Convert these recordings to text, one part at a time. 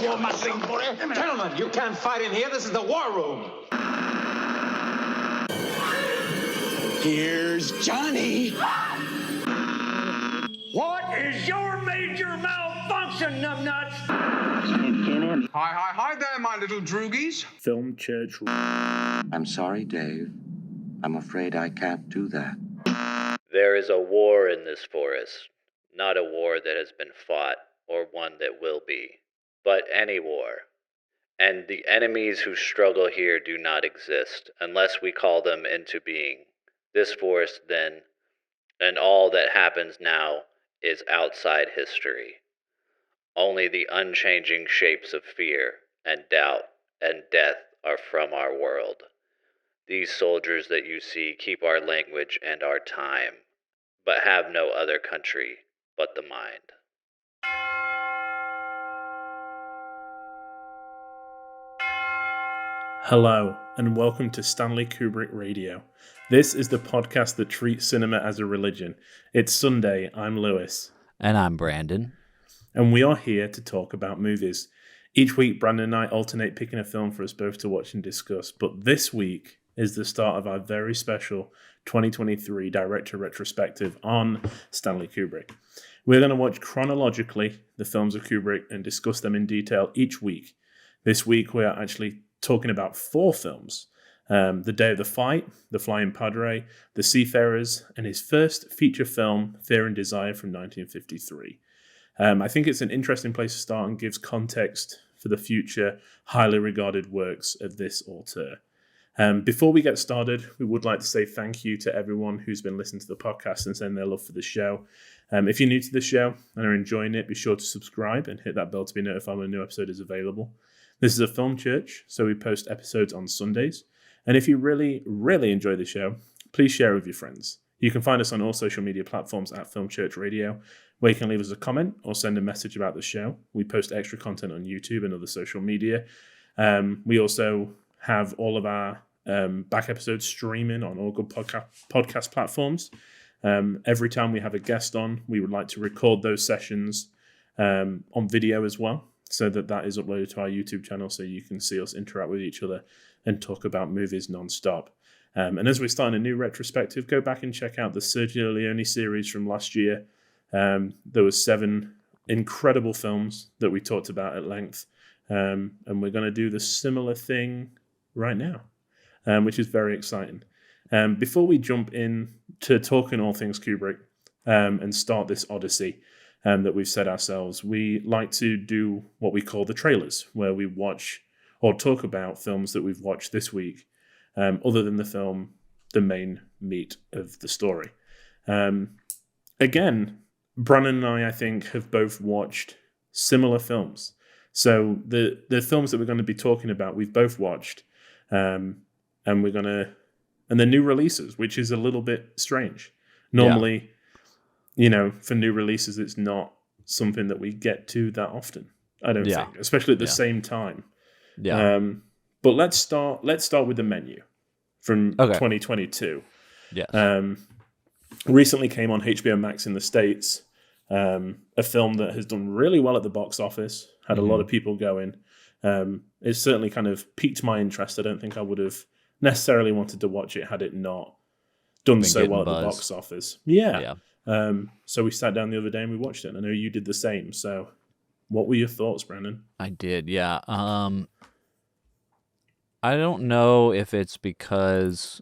war machine for you. Gentlemen, you can't fight in here. This is the war room. Here's Johnny. What is your major malfunction, numbnuts? Hi there, my little droogies. Film Church. I'm sorry, Dave. I'm afraid I can't do that. There is a war in this forest, not a war that has been fought or one that will be, but any war. And the enemies who struggle here do not exist unless we call them into being. This forest, then, and all that happens now is outside history. Only the unchanging shapes of fear and doubt and death are from our world. These soldiers that you see keep our language and our time, but have no other country but the mind. Hello, and welcome to Stanley Kubrick Radio. This is the podcast that treats cinema as a religion. It's Sunday, I'm Lewis. And I'm Brandon. And we are here to talk about movies. Each week, Brandon and I alternate picking a film for us both to watch and discuss, but this week is the start of our very special 2023 Director Retrospective on Stanley Kubrick. We're going to watch chronologically the films of Kubrick and discuss them in detail each week. This week, we are actually talking about 4 films. The Day of the Fight, The Flying Padre, The Seafarers, and his first feature film, Fear and Desire from 1953. I think it's an interesting place to start and gives context for the future highly regarded works of this auteur. Before we get started, we would like to say thank you to everyone who's been listening to the podcast and sending their love for the show. If you're new to the show and are enjoying it, be sure to subscribe and hit that bell to be notified when a new episode is available. This is a film church, so we post episodes on Sundays. And if you really, really enjoy the show, please share with your friends. You can find us on all social media platforms at Film Church Radio, where you can leave us a comment or send a message about the show. We post extra content on YouTube and other social media. We also have all of our back episodes streaming on all good podcast platforms. Every time we have a guest on, we would like to record those sessions on video as well, so that is uploaded to our YouTube channel so you can see us interact with each other and talk about movies non-stop. And as we're starting a new retrospective, go back and check out the Sergio Leone series from last year. There was 7 incredible films that we talked about at length. And we're going to do the similar thing right now, which is very exciting. Before we jump in to talking all things Kubrick and start this odyssey that we've set ourselves, we like to do what we call the trailers, where we watch or talk about films that we've watched this week, other than the film, the main meat of the story. Again, Brandon and I think, have both watched similar films. So the films that we're going to be talking about, we've both watched, and they're new releases, which is a little bit strange. Normally, for new releases, it's not something that we get to that often. I don't think, especially at the same time. Yeah. But let's start with The Menu from 2022. Yes. Recently came on HBO Max in the States. A film that has done really well at the box office, had a lot of people going. It certainly kind of piqued my interest. I don't think I would have necessarily wanted to watch it had it not done so well at the box office. Yeah. So we sat down the other day and we watched it. And I know you did the same. So what were your thoughts, Brandon? I did, yeah. I don't know if it's because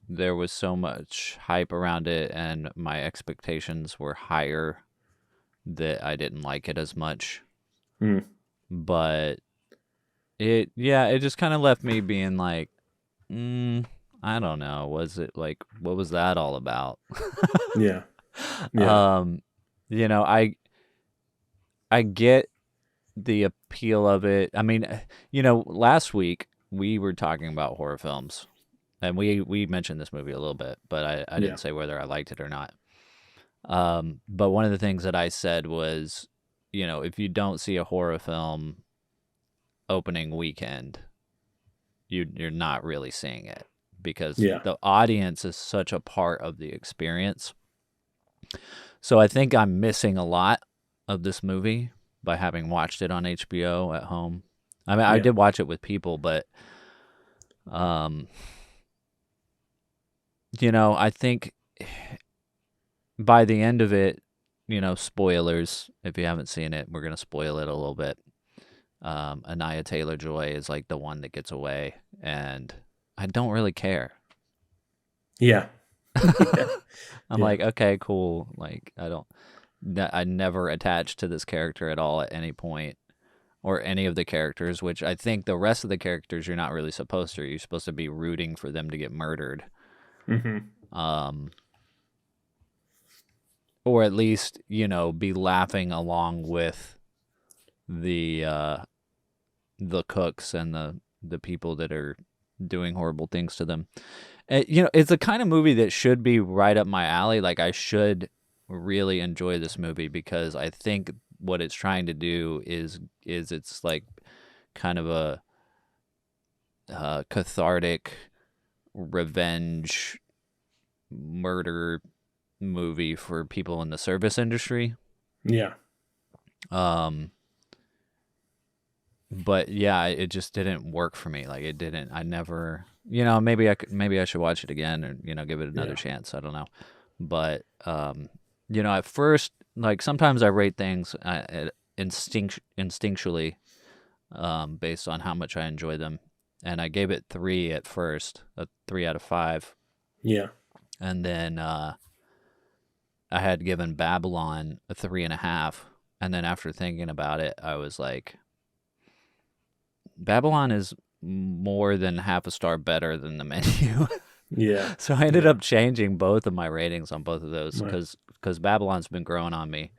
there was so much hype around it and my expectations were higher that I didn't like it as much. But it just kind of left me being like, I don't know. Was it like, what was that all about? Yeah. I get the appeal of it. I mean, last week we were talking about horror films, and we mentioned this movie a little bit, but I didn't say whether I liked it or not. But one of the things that I said was, if you don't see a horror film opening weekend, you're not really seeing it, because the audience is such a part of the experience. So I think I'm missing a lot of this movie by having watched it on HBO at home. I mean, I Yeah. did watch it with people, but I think by the end of it, spoilers, if you haven't seen it, we're going to spoil it a little bit. Anaya Taylor-Joy is like the one that gets away, and I don't really care. Yeah. I'm like, okay, cool. Like, I never attached to this character at all at any point, or any of the characters, which I think the rest of the characters you're not really supposed to. You're supposed to be rooting for them to get murdered. Mm-hmm. Or at least, be laughing along with the cooks and the people that are doing horrible things to them. It's the kind of movie that should be right up my alley. Like, I should really enjoy this movie because I think what it's trying to do is it's like kind of a cathartic revenge murder movie for people in the service industry. Yeah. But yeah, it just didn't work for me. Like, it didn't. I never. Maybe I should watch it again or give it another chance. I don't know. But at first, like, sometimes I rate things instinctually based on how much I enjoy them, and I gave it 3 at first, a 3 out of 5. Yeah. And then I had given Babylon a 3.5, and then after thinking about it, I was like, Babylon is more than half a star better than The Menu. Yeah. So I ended up changing both of my ratings on both of those Right. because Babylon's been growing on me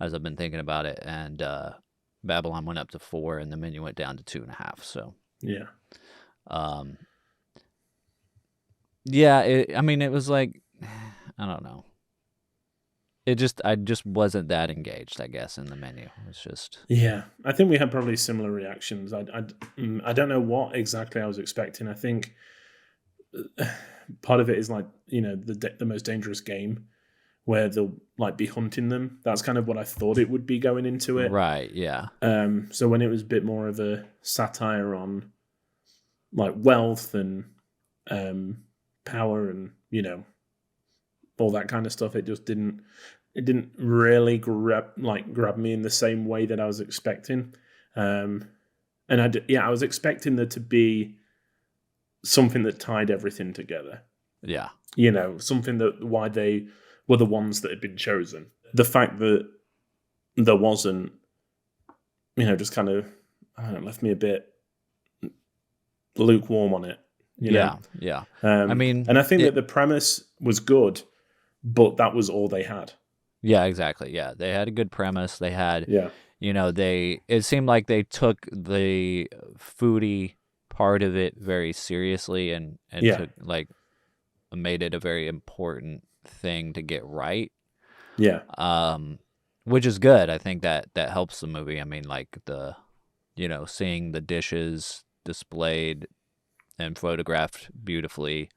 as I've been thinking about it, and Babylon went up to 4, and The Menu went down to 2.5. So Yeah. yeah, it was like, I don't know. I just wasn't that engaged, I guess, in The Menu. It's just... Yeah, I think we had probably similar reactions. I don't know what exactly I was expecting. I think part of it is like, the most dangerous game where they'll like be hunting them. That's kind of what I thought it would be going into it. Right, yeah. So when it was a bit more of a satire on like wealth and power and, all that kind of stuff, it just didn't really grab me in the same way that I was expecting. And I was expecting there to be something that tied everything together. Yeah. Something that why they were the ones that had been chosen. The fact that there wasn't, just kind of, I don't know, left me a bit lukewarm on it. Yeah. And I think that the premise was good, but that was all they had. Yeah, exactly. Yeah, they had a good premise. They had, Yeah. It seemed like they took the foodie part of it very seriously and took, like, made it a very important thing to get right. Yeah. Which is good. I think that helps the movie. I mean, like, seeing the dishes displayed and photographed beautifully,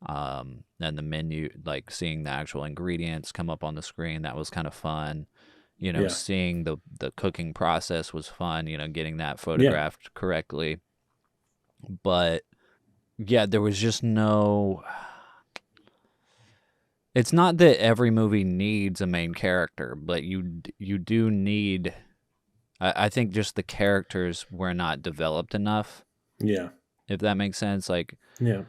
and the menu, like seeing the actual ingredients come up on the screen, that was kind of fun. Seeing the cooking process was fun, getting that photographed correctly. But yeah, there was just no... It's not that every movie needs a main character, but you do need... I think just the characters were not developed enough. Yeah. If that makes sense. Like, yeah.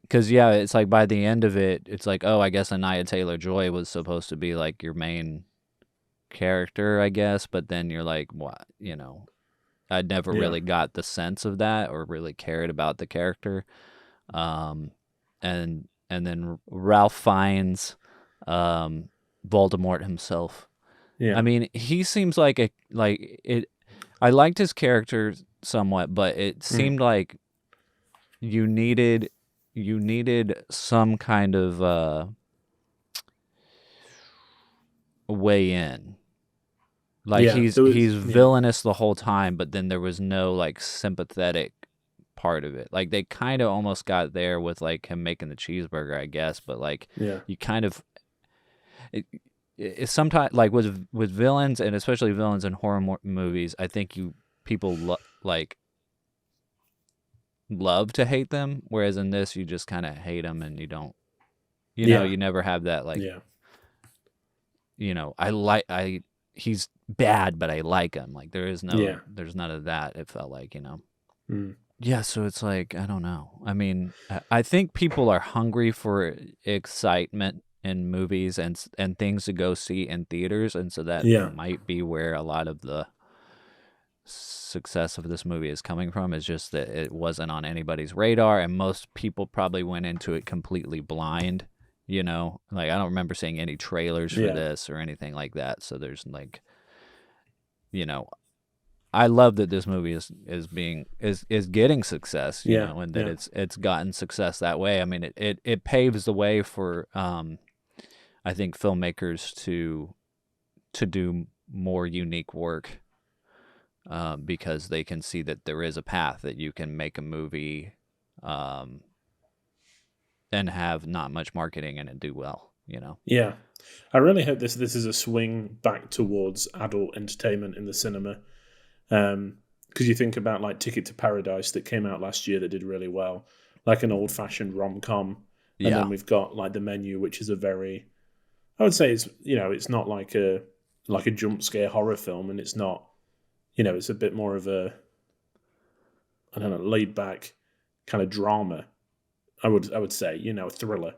Because, yeah, it's like by the end of it, it's like, oh, I guess Anaya Taylor-Joy was supposed to be like your main character, I guess. But then you're like, what? I never really got the sense of that or really cared about the character. And then Ralph Fiennes, Voldemort himself. Yeah. I mean, he seems like I liked his character somewhat, but it seemed like you needed some kind of way in. Like, he's villainous the whole time, but then there was no like sympathetic part of it. Like, they kind of almost got there with like him making the cheeseburger, I guess, but like you kind of it's sometimes like with villains, and especially villains in horror movies, I think people love to hate them, whereas in this you just kind of hate them and you don't, you never have that like, he's bad but I like him. Like there's none of that. It felt like, Yeah, so it's like, I don't know. I mean, I think people are hungry for excitement in movies and things to go see in theaters, and so that might be where a lot of the success of this movie is coming from, is just that it wasn't on anybody's radar, and most people probably went into it completely blind, Like, I don't remember seeing any trailers for this or anything like that, so there's like, I love that this movie is getting success, and that it's gotten success that way. I mean, it paves the way for I think filmmakers to do more unique work, because they can see that there is a path that you can make a movie and have not much marketing and it do well, Yeah, I really hope this is a swing back towards adult entertainment in the cinema. Because you think about like Ticket to Paradise that came out last year that did really well, like an old-fashioned rom-com, and then we've got like The Menu, which is a very, I would say it's not like a jump scare horror film, and it's not, it's a bit more of a, I don't know, laid back kind of drama. I would say, a thriller.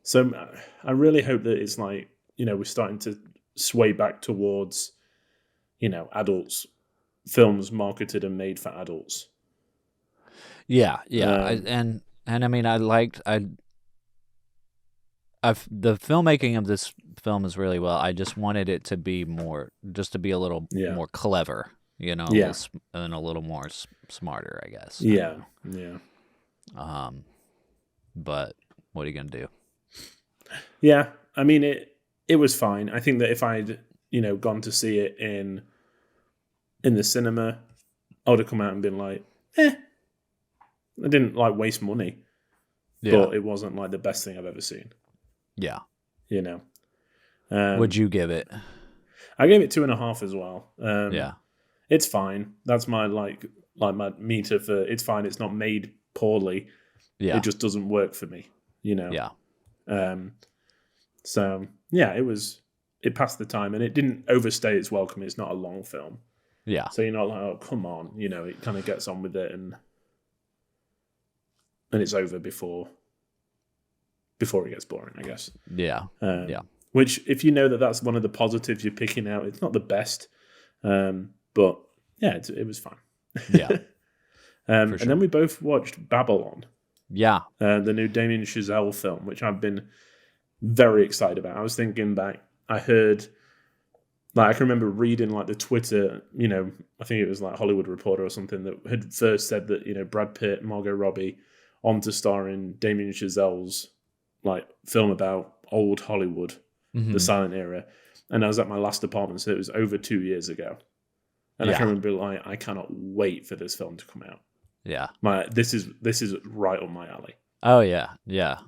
So I really hope that it's like, we're starting to sway back towards, adults, films marketed and made for adults. Yeah. And I mean, the filmmaking of this film is really well. I just wanted it to be a little more clever, and a little more smarter, I guess. Yeah. But what are you gonna do? Yeah, I mean, it was fine. I think that if I'd gone to see it in the cinema, I would have come out and been like, I didn't like waste money, but it wasn't like the best thing I've ever seen. Yeah, Would you give it? I gave it 2.5 as well. It's fine. That's my like my meter for it's fine. It's not made poorly. Yeah, it just doesn't work for me. Yeah. So yeah, it passed the time and it didn't overstay its welcome. It's not a long film. Yeah. So you're not like, oh, come on. It kind of gets on with it and it's over before it gets boring, I guess. Yeah. Which, if that's one of the positives you're picking out, it's not the best. But yeah, it was fine. Yeah. And then we both watched Babylon. Yeah. The new Damien Chazelle film, which I've been very excited about. I was thinking back, I heard, like, I can remember reading like the Twitter, I think it was like Hollywood Reporter or something that had first said that, Brad Pitt, Margot Robbie on to star in Damien Chazelle's like film about old Hollywood, the silent era. And I was at my last apartment, so it was over 2 years ago. And I can remember like, I cannot wait for this film to come out. Yeah. This is right up my alley. Oh yeah. Yeah.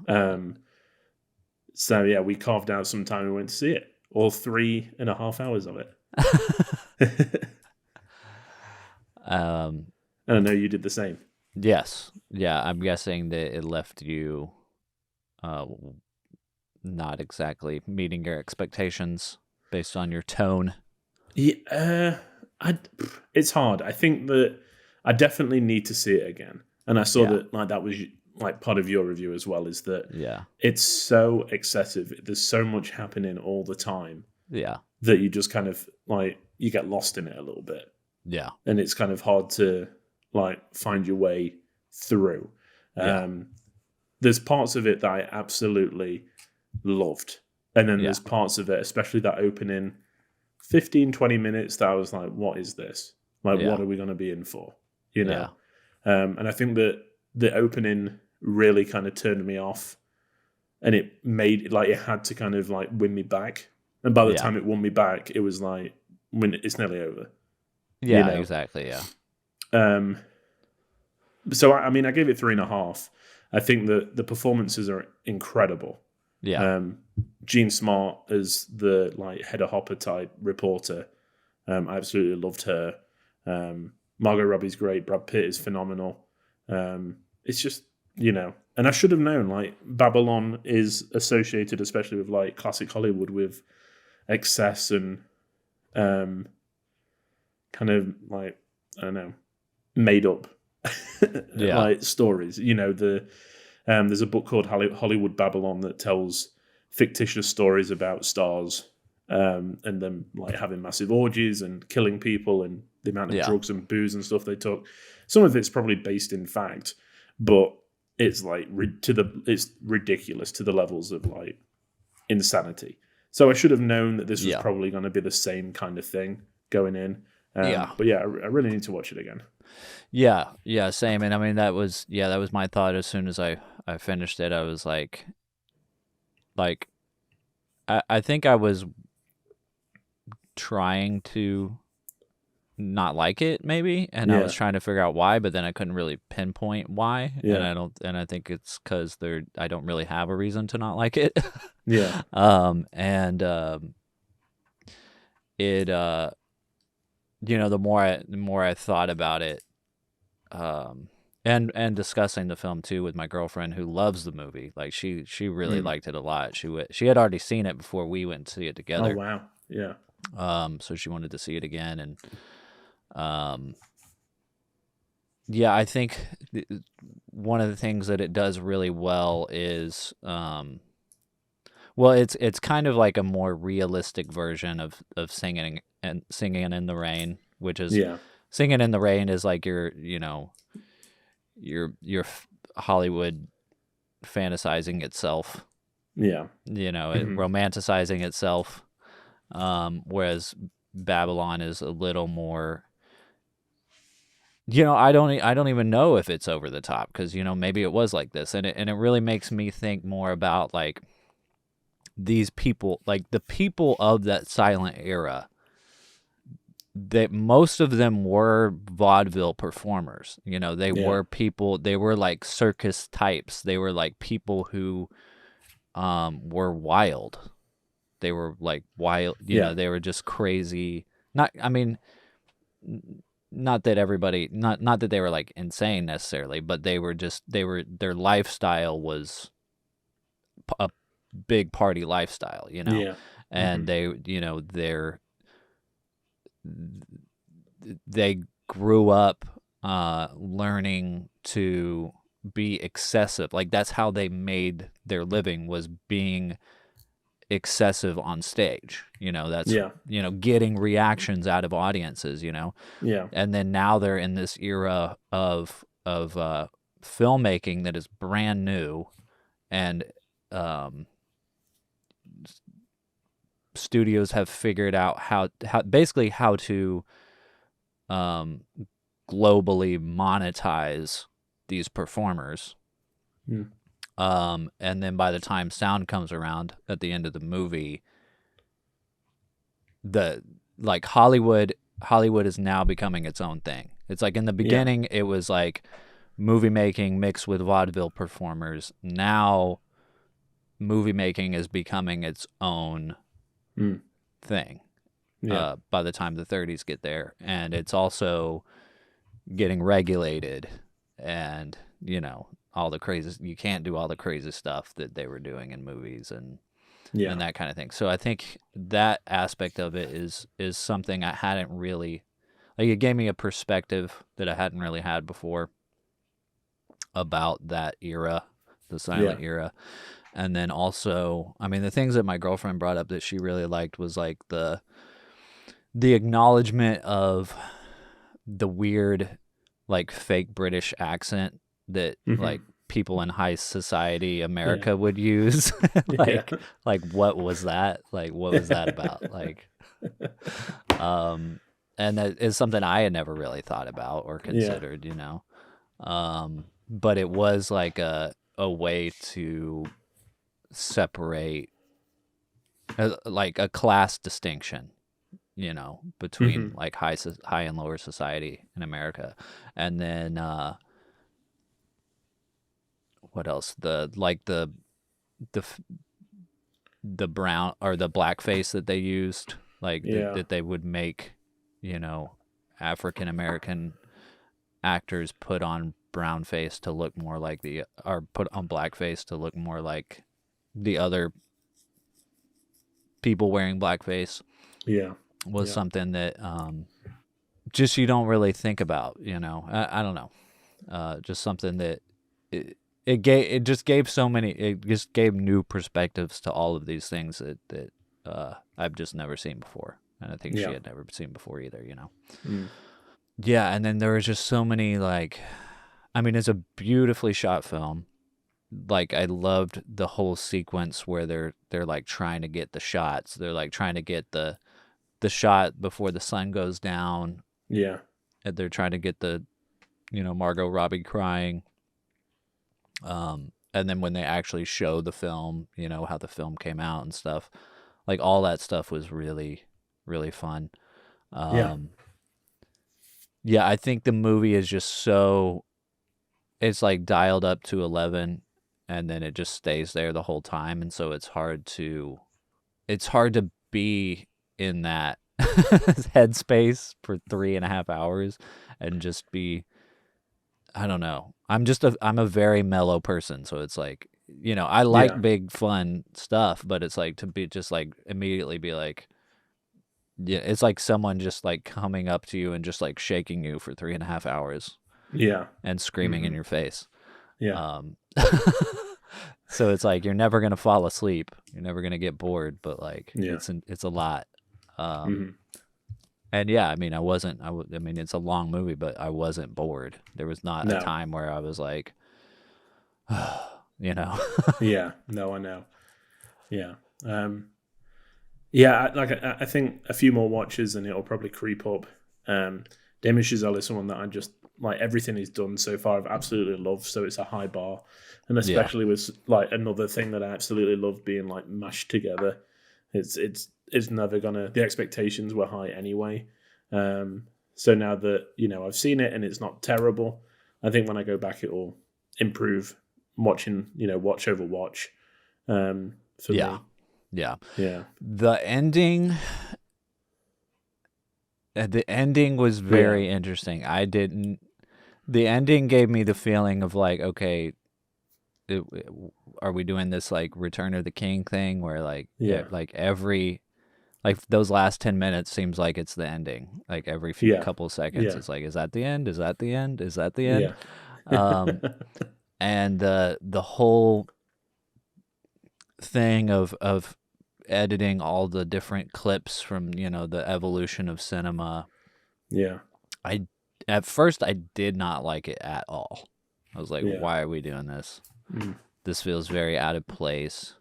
So yeah, we carved out some time and we went to see it. All 3.5 hours of it. And I know you did the same. Yes. Yeah, I'm guessing that it left you not exactly meeting your expectations based on your tone. Yeah, it's hard. I think that I definitely need to see it again. And I saw that was like part of your review as well, is that it's so excessive. There's so much happening all the time. Yeah. That you just kind of like, you get lost in it a little bit. Yeah. And it's kind of hard to like find your way through. There's parts of it that I absolutely loved. And then there's parts of it, especially that opening 15, 20 minutes, that I was like, what is this? Like, what are we going to be in for? And I think that the opening really kind of turned me off, and it made like it had to kind of like win me back. And by the time it won me back, it was like, it's nearly over. Yeah, exactly. Yeah. So I mean, I gave it 3.5. I think that the performances are incredible. Yeah. Gene Smart as the like Hedda Hopper type reporter. I absolutely loved her. Margot Robbie's great. Brad Pitt is phenomenal. It's just, and I should have known, like, Babylon is associated, especially with like classic Hollywood, with excess and kind of like, I don't know, made up like stories. There's a book called Hollywood Babylon that tells fictitious stories about stars and them like having massive orgies and killing people and the amount of drugs and booze and stuff they took. Some of it's probably based in fact, but it's like it's ridiculous to the levels of like insanity. So I should have known that this was probably going to be the same kind of thing going in. But yeah, I really need to watch it again. Yeah, same. And I mean, that was my thought as soon as I finished it. I was like, I think I was trying to not like it maybe, and I was trying to figure out why, but then I couldn't really pinpoint why. And I think it's because I don't really have a reason to not like it. It the more I thought about it, and discussing the film too with my girlfriend who loves the movie, like she really liked it a lot. She had already seen it before we went to see it together. Oh wow, yeah. So she wanted to see it again, and I think one of the things that it does really well is it's kind of like a more realistic version of singing in the rain, which is Singing in the Rain is like your Hollywood fantasizing itself. Romanticizing itself. Whereas Babylon is a little more, I don't even know if it's over the top, because maybe it was like this, and it really makes me think more about like these people, like the people of that silent era, that most of them were vaudeville performers. They were people, they were like circus types. They were like people who were wild. They were like wild, they were just crazy. Not that everybody, not that they were like insane necessarily, but their lifestyle was a big party lifestyle, and they grew up learning to be excessive. Like that's how they made their living, was being excessive on stage. That's getting reactions out of audiences. And then now they're in this era of filmmaking that is brand new, and studios have figured out how to globally monetize these performers. And then by the time sound comes around at the end of the movie, Hollywood is now becoming its own thing. It's like in the beginning it was like movie making mixed with vaudeville performers. Now movie making is becoming its own thing. By the time the 30s get there, and it's also getting regulated, and all the crazy, you can't do all the crazy stuff that they were doing in movies and that kind of thing. So I think that aspect of it is something I hadn't really, like, it gave me a perspective that I hadn't really had before about that era, the silent era. And then also, I mean, the things that my girlfriend brought up that she really liked was like the acknowledgement of the weird, like, fake British accent that like people in high society America would use. Like what was that? Like, what was that about? Like, and that is something I had never really thought about or considered, but it was like a way to separate, like a class distinction, between like high and lower society in America. And then what else? The the brown or the blackface that they used, like Yeah. that they would make, African American actors put on brown face to look more like or put on blackface to look more like the other people wearing blackface. Yeah. Was something that just you don't really think about, I don't know, just something that it just gave new perspectives to all of these things that I've just never seen before, and I think she had never seen before either, Yeah, and then there was just so many it's a beautifully shot film. Like I loved the whole sequence where they're like trying to get the shots. They're like trying to get the shot before the sun goes down. Yeah. And they're trying to get the Margot Robbie crying. And then when they actually show the film, how the film came out and stuff, like all that stuff was really, really fun. Yeah, I think the movie is just it's like dialed up to 11 and then it just stays there the whole time. And so it's hard to be in that headspace for 3.5 hours and just be, I don't know. I'm a very mellow person. So it's like, I like big fun stuff, but it's like to be just like immediately be like, yeah, it's like someone just like coming up to you and just like shaking you for 3.5 hours. Yeah. And screaming in your face. Yeah. So it's like you're never gonna fall asleep. You're never gonna get bored, but like it's a lot. And yeah, I mean, it's a long movie, but I wasn't bored. There was not a time where I was like, Yeah. No, I know. Yeah. Yeah. I think a few more watches and it'll probably creep up. Damien Chazelle is someone that I just like. Everything he's done so far I've absolutely loved, so it's a high bar, and especially with like another thing that I absolutely love being like mashed together. It's never gonna, the expectations were high anyway, so now that I've seen it and it's not terrible, I think when I go back it will improve watching watch over watch for me. Yeah. The ending was very interesting. The ending gave me the feeling of like, okay, are we doing this like Return of the King thing where like, like those last 10 minutes seems like it's the ending. Like every few couple of seconds, it's like, is that the end? Is that the end? Is that the end? And the whole thing of editing all the different clips from the evolution of cinema. At first I did not like it at all. I was like, why are we doing this? This feels very out of place.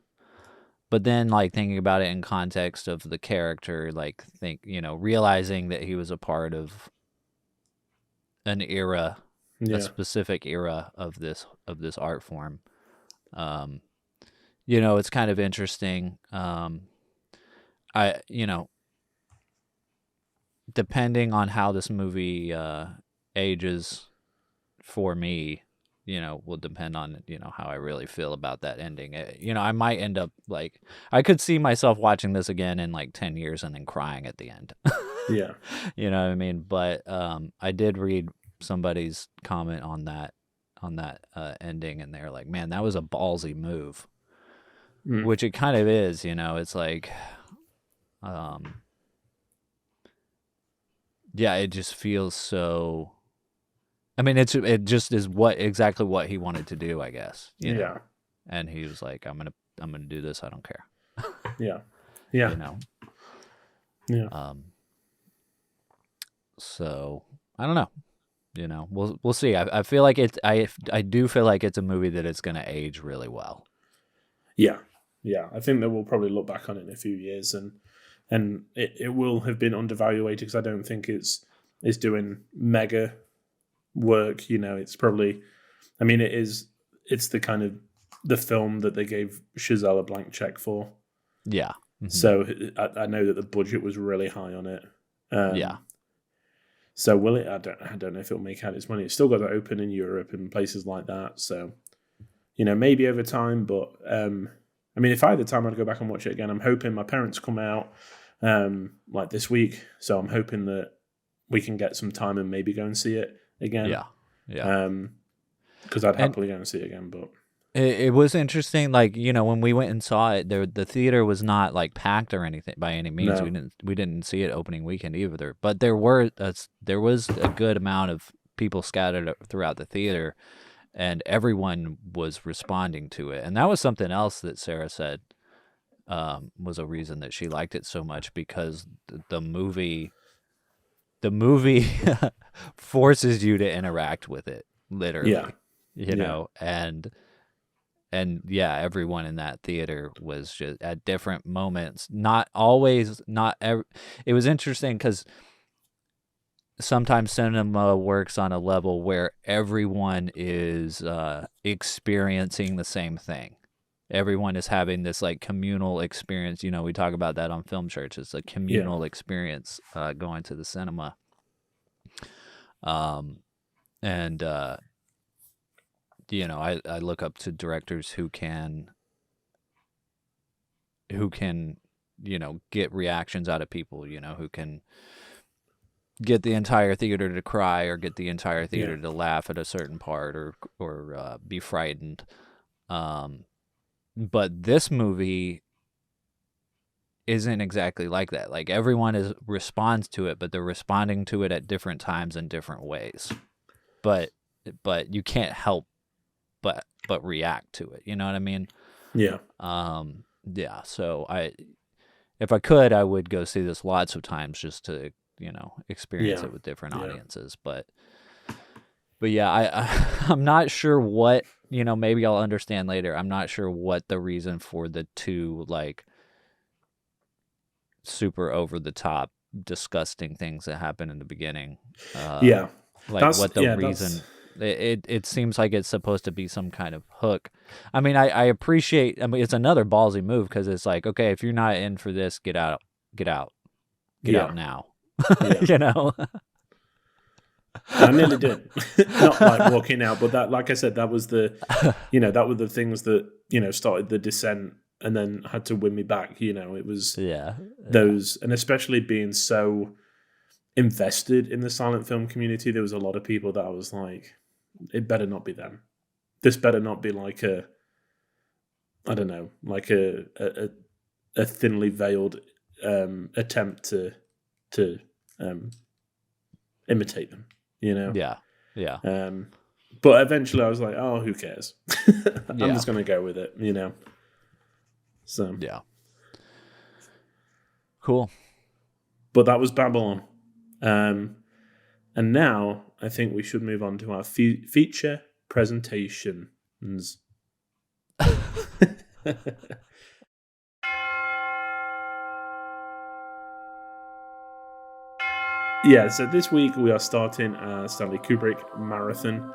But then like thinking about it in context of the character, like realizing that he was a part of an era, a specific era of this art form. It's kind of interesting. Depending on how this movie ages for me, will depend on, how I really feel about that ending. I might end up like, I could see myself watching this again in like 10 years and then crying at the end. Yeah. You know what I mean? But I did read somebody's comment on that ending, and they're like, man, that was a ballsy move. Which it kind of is, it's like, it just feels so, I mean, it just is exactly what he wanted to do, I guess. You know? And he was like, I'm going to do this. I don't care. Yeah. So I don't know, we'll see. I feel like I do feel like it's a movie that it's going to age really well. Yeah, I think that we'll probably look back on it in a few years, and it will have been undervaluated because I don't think it's doing mega work. It's probably, I mean, it's the kind of the film that they gave Chazelle a blank check for. Yeah. Mm-hmm. So I know that the budget was really high on it. So will it? I don't know if it'll make out its money. It's still got to open in Europe and places like that. So, maybe over time, but I mean, if I had the time, I'd go back and watch it again. I'm hoping my parents come out like this week, so I'm hoping that we can get some time and maybe go and see it again. Yeah. Because I'd happily go and see it again, but it was interesting. Like, you know, when we went and saw it, the theater was not like packed or anything by any means. No. We didn't see it opening weekend either, but there was a good amount of people scattered throughout the theater, and everyone was responding to it. And that was something else that Sarah said was a reason that she liked it so much, because the movie forces you to interact with it, literally. Yeah. You know, and yeah, everyone in that theater was just at different moments. Not always, it was interesting because sometimes cinema works on a level where everyone is experiencing the same thing. Everyone is having this like communal experience. You know, we talk about that on Film Church. It's a communal experience going to the cinema. You know, I look up to directors who can, you know, get reactions out of people, you know, who can get the entire theater to cry or get the entire theater to laugh at a certain part or be frightened. But this movie isn't exactly like that. Like, everyone responds to it, but they're responding to it at different times in different ways. But you can't help but react to it. You know what I mean? Yeah. Yeah. So if I could, I would go see this lots of times just to, you know, experience it with different audiences. But yeah, I'm not sure what, you know, maybe I'll understand later. I'm not sure what the reason for the two like super over the top, disgusting things that happen in the beginning. Like what the reason. It seems like it's supposed to be some kind of hook. I mean, I appreciate. I mean, it's another ballsy move because it's like, okay, if you're not in for this, get out now. You know. I nearly did. Not like walking out, but that, like I said, that was the, you know, that were the things that, you know, started the descent and then had to win me back. You know, it was those, and especially being so invested in the silent film community, there was a lot of people that I was like, it better not be them. This better not be like a thinly veiled attempt to imitate them, you know? Yeah. But eventually I was like, oh, who cares? I'm just going to go with it, you know? So. Yeah. Cool. But that was Babylon. And now I think we should move on to our feature presentations. Yeah, so this week we are starting a Stanley Kubrick marathon,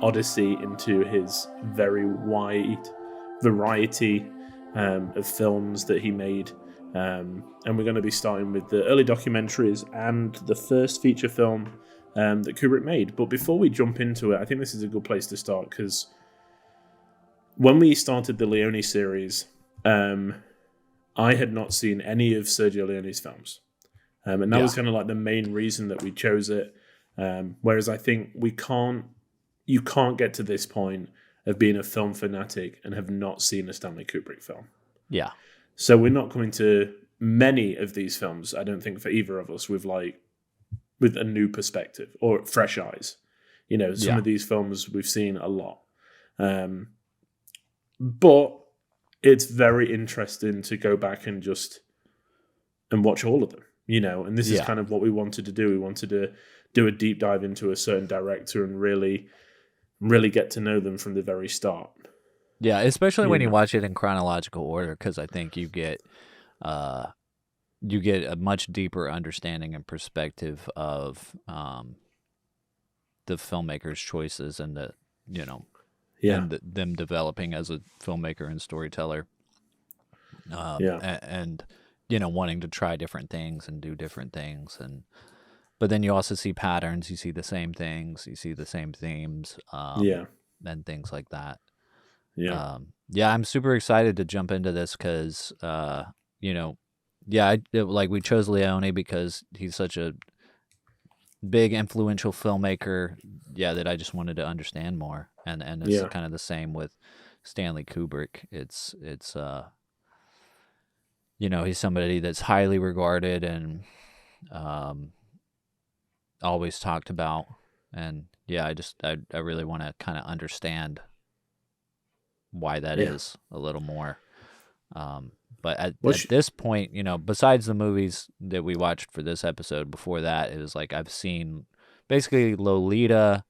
odyssey into his very wide variety of films that he made. And we're going to be starting with the early documentaries and the first feature film that Kubrick made. But before we jump into it, I think this is a good place to start, because when we started the Leone series, I had not seen any of Sergio Leone's films. And that was kind of like the main reason that we chose it. Whereas I think you can't get to this point of being a film fanatic and have not seen a Stanley Kubrick film. Yeah. So we're not coming to many of these films, I don't think, for either of us with a new perspective or fresh eyes. You know, some of these films we've seen a lot. But it's very interesting to go back and watch all of them, you know, and this is kind of what we wanted to do. We wanted to do a deep dive into a certain director and really, really get to know them from the very start. Yeah, especially when you watch it in chronological order, because I think you get a much deeper understanding and perspective of the filmmaker's choices and and them developing as a filmmaker and storyteller. And wanting to try different things and do different things, but then you also see patterns. You see the same things. You see the same themes. And things like that. Yeah. Yeah, I'm super excited to jump into this because, you know, yeah, like we chose Leone because he's such a big influential filmmaker. Yeah, that I just wanted to understand more, and it's Yeah. kind of the same with Stanley Kubrick. It's you know, he's somebody that's highly regarded and um, always talked about, and yeah, I really want to kind of understand why that Yeah. is a little more. But at Which, this point, you know, besides the movies that we watched for this episode, before that, it was like I've seen basically Lolita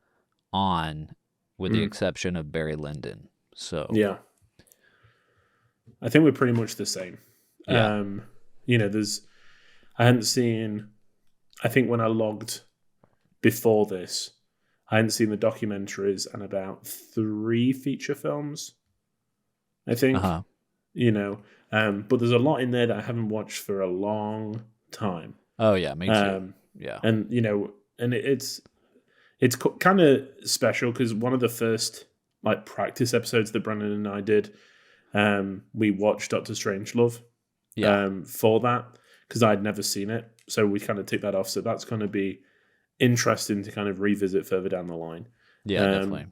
on, with the exception of Barry Lyndon. So yeah. I think we're pretty much the same. yeah, You know, I hadn't seen, I think when I logged before this, I hadn't seen the documentaries and about 3 feature films, I think. uh-huh. You know, but there's a lot in there that I haven't watched for a long time. Oh yeah, me too. Yeah, And, you know, and it's kind of special because one of the first like practice episodes that Brandon and I did, we watched Doctor Strangelove yeah, for that because I'd never seen it. So we kind of took that off. So that's going to be interesting to kind of revisit further down the line. yeah, definitely.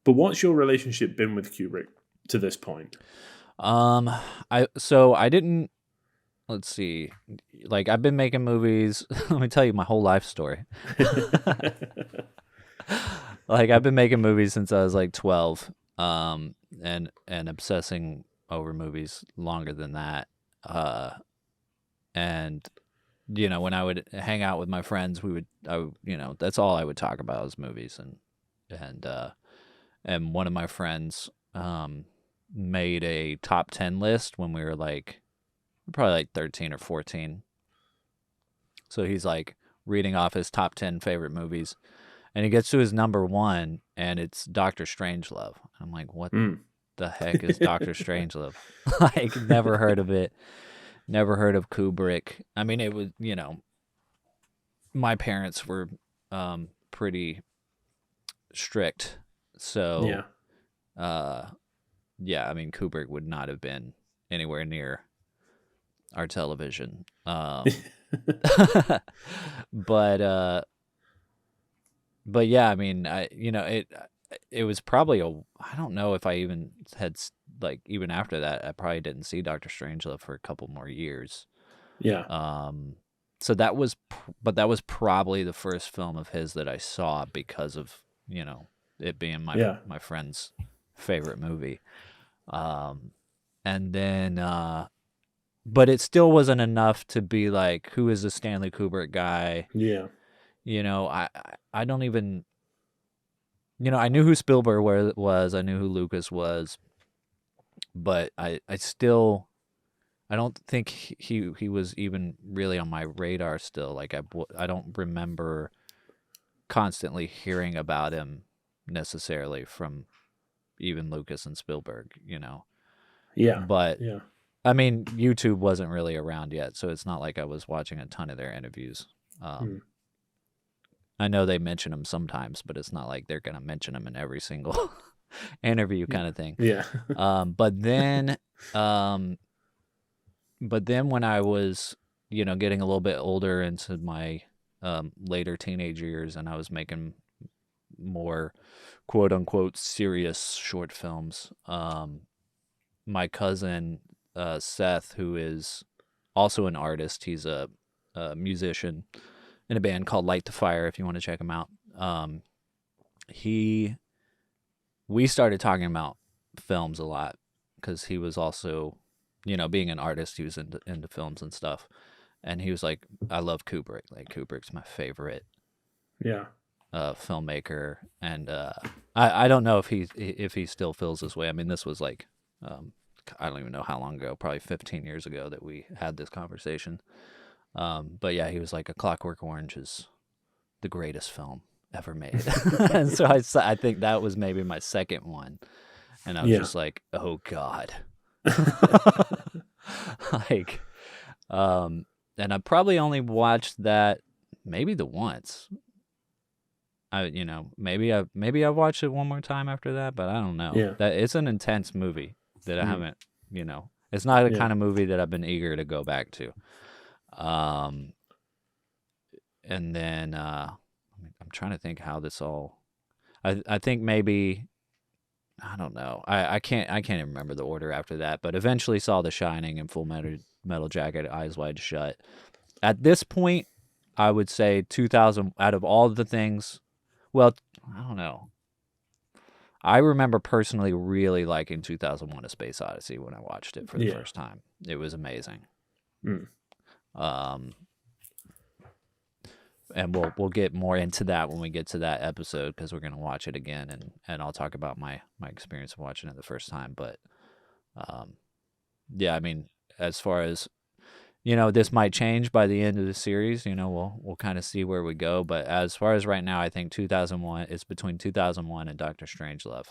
But what's your relationship been with Kubrick to this point? I didn't. Let's see. Like I've been making movies. Let me tell you my whole life story. Like I've been making movies since I was like 12. And obsessing over movies longer than that. And you know, when I would hang out with my friends, you know, that's all I would talk about was movies, and one of my friends made a top 10 list when we were like probably like 13 or 14. So he's like reading off his top 10 favorite movies, and he gets to his number 1 and it's Doctor Strangelove. I'm like, what the heck is Doctor Strangelove? Like never heard of it. Never heard of Kubrick. I mean, it was, you know, my parents were pretty strict. So Yeah. yeah, I mean, Kubrick would not have been anywhere near our television. But yeah, I mean, it was probably I don't know if I even had, like, even after that, I probably didn't see Doctor Strangelove for a couple more years. Yeah. So that was, but that was probably the first film of his that I saw because of, you know, it being my friend's favorite movie. And then, but it still wasn't enough to be like, who is the Stanley Kubrick guy? Yeah. You know, I don't even, you know, I knew who Spielberg was, I knew who Lucas was, but I still, I don't think he was even really on my radar still. Like I don't remember constantly hearing about him necessarily from even Lucas and Spielberg, you know. Yeah. But Yeah. I mean, YouTube wasn't really around yet, so it's not like I was watching a ton of their interviews. I know they mention him sometimes, but it's not like they're going to mention him in every single interview kind of thing. Yeah. But then when I was, you know, getting a little bit older into my later teenage years, and I was making more quote unquote serious short films, my cousin Seth, who is also an artist, he's a musician in a band called Light the Fire, if you want to check him out. We started talking about films a lot because he was also, you know, being an artist, he was into films and stuff. And he was like, I love Kubrick. Like, Kubrick's my favorite filmmaker. And I don't know if he still feels this way. I mean, this was like, I don't even know how long ago, probably 15 years ago that we had this conversation. But yeah, he was like, A Clockwork Orange is the greatest film ever made. And so I think that was maybe my second one. And I was just like, oh God. Like, and I probably only watched that maybe the once. maybe I've watched it one more time after that, but I don't know. Yeah. That it's an intense movie that I haven't, it's not the Yeah. kind of movie that I've been eager to go back to. And then I'm trying to think how this all. I think maybe I don't know. I can't even remember the order after that, but eventually saw The Shining and Full Metal Jacket, Eyes Wide Shut. At this point, I would say 2000 out of all the things. Well, I don't know. I remember personally really liking 2001: A Space Odyssey when I watched it for the first time. It was amazing. And we'll get more into that when we get to that episode because we're going to watch it again and I'll talk about my experience of watching it the first time. But yeah, I mean, as far as this might change by the end of the series. We'll kind of see where we go. But as far as right now, I think 2001 is between 2001 and Doctor Strangelove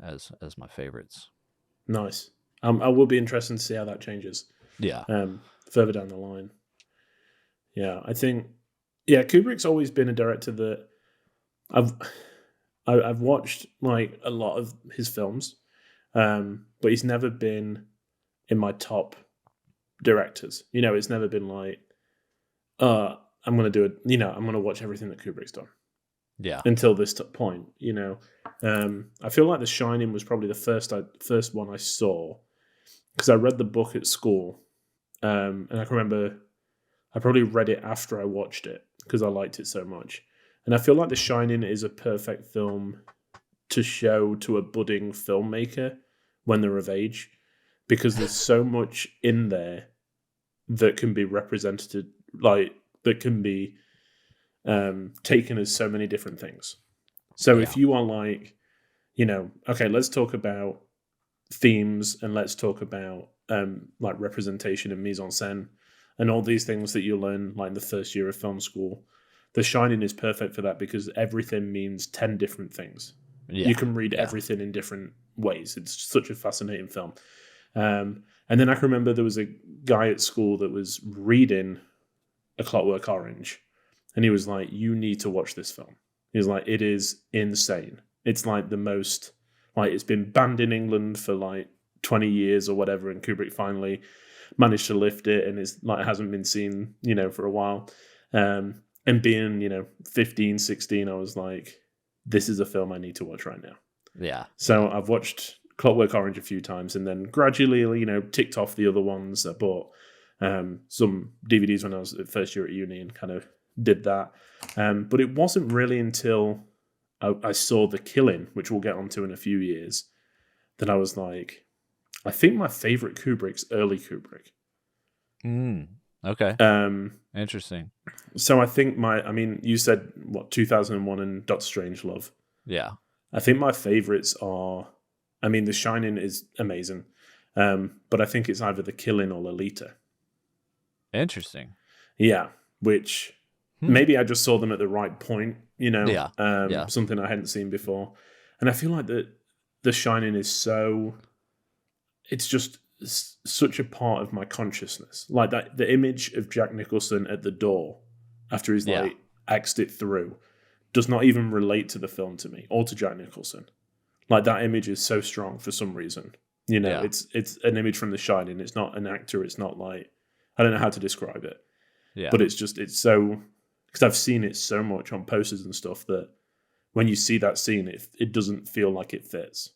as my favorites. Nice. I will be interested to see how that changes. Yeah. Further down the line. Yeah, I think. Yeah, Kubrick's always been a director that I've watched like a lot of his films, but he's never been in my top directors. It's never been like, I'm going to do it. I'm going to watch everything that Kubrick's done. Yeah. Until this point, I feel like The Shining was probably the first one I saw because I read the book at school, and I can remember I probably read it after I watched it because I liked it so much. And I feel like The Shining is a perfect film to show to a budding filmmaker when they're of age, because there's so much in there that can be represented, like that can be taken as so many different things. So if you are like, okay, let's talk about themes and let's talk about like representation and mise en scène and all these things that you learn like in the first year of film school. The Shining is perfect for that because everything means 10 different things. Yeah. You can read everything in different ways. It's such a fascinating film. And then I can remember there was a guy at school that was reading A Clockwork Orange, and he was like, you need to watch this film. He was like, it is insane. It's like the most, like it's been banned in England for like 20 years or whatever, and Kubrick finally managed to lift it, and it's like it hasn't been seen, for a while. And being, 15, 16, I was like, this is a film I need to watch right now. Yeah. So I've watched Clockwork Orange a few times and then gradually, ticked off the other ones. I bought some DVDs when I was at first year at uni and kind of did that. But it wasn't really until I saw The Killing, which we'll get onto in a few years, that I was like, I think my favorite Kubrick's early Kubrick. Okay. Interesting. So I think you said, 2001 and Doctor Strangelove. Yeah. I think my favorites are, The Shining is amazing, but I think it's either The Killing or Lolita. Interesting. Yeah, which maybe I just saw them at the right point, Yeah. Something I hadn't seen before. And I feel like The Shining is it's just such a part of my consciousness. Like that, the image of Jack Nicholson at the door after he's like axed it through does not even relate to the film to me or to Jack Nicholson. Like that image is so strong for some reason. It's an image from The Shining. It's not an actor. It's not like, I don't know how to describe it. Yeah. But it's so, because I've seen it so much on posters and stuff that when you see that scene, it doesn't feel like it fits.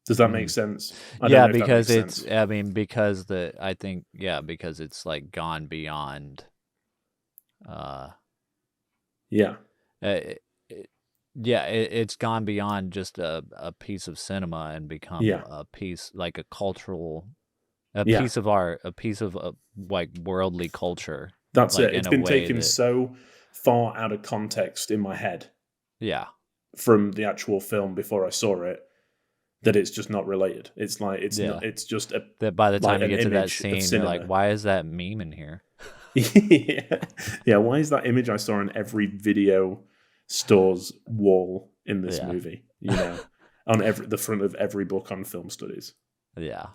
Does that make sense? Because it's, because because it's like gone beyond. It's gone beyond just a piece of cinema and become a piece, like a cultural, piece of art, a piece of like worldly culture. That's it. It's been taken so far out of context in my head. Yeah. From the actual film before I saw it, that it's just not related. It's like not. It's just that by the time you get to that scene, you're like, why is that meme in here? Yeah. Why is that image I saw on every video store's wall in this movie? On the front of every book on film studies. Yeah.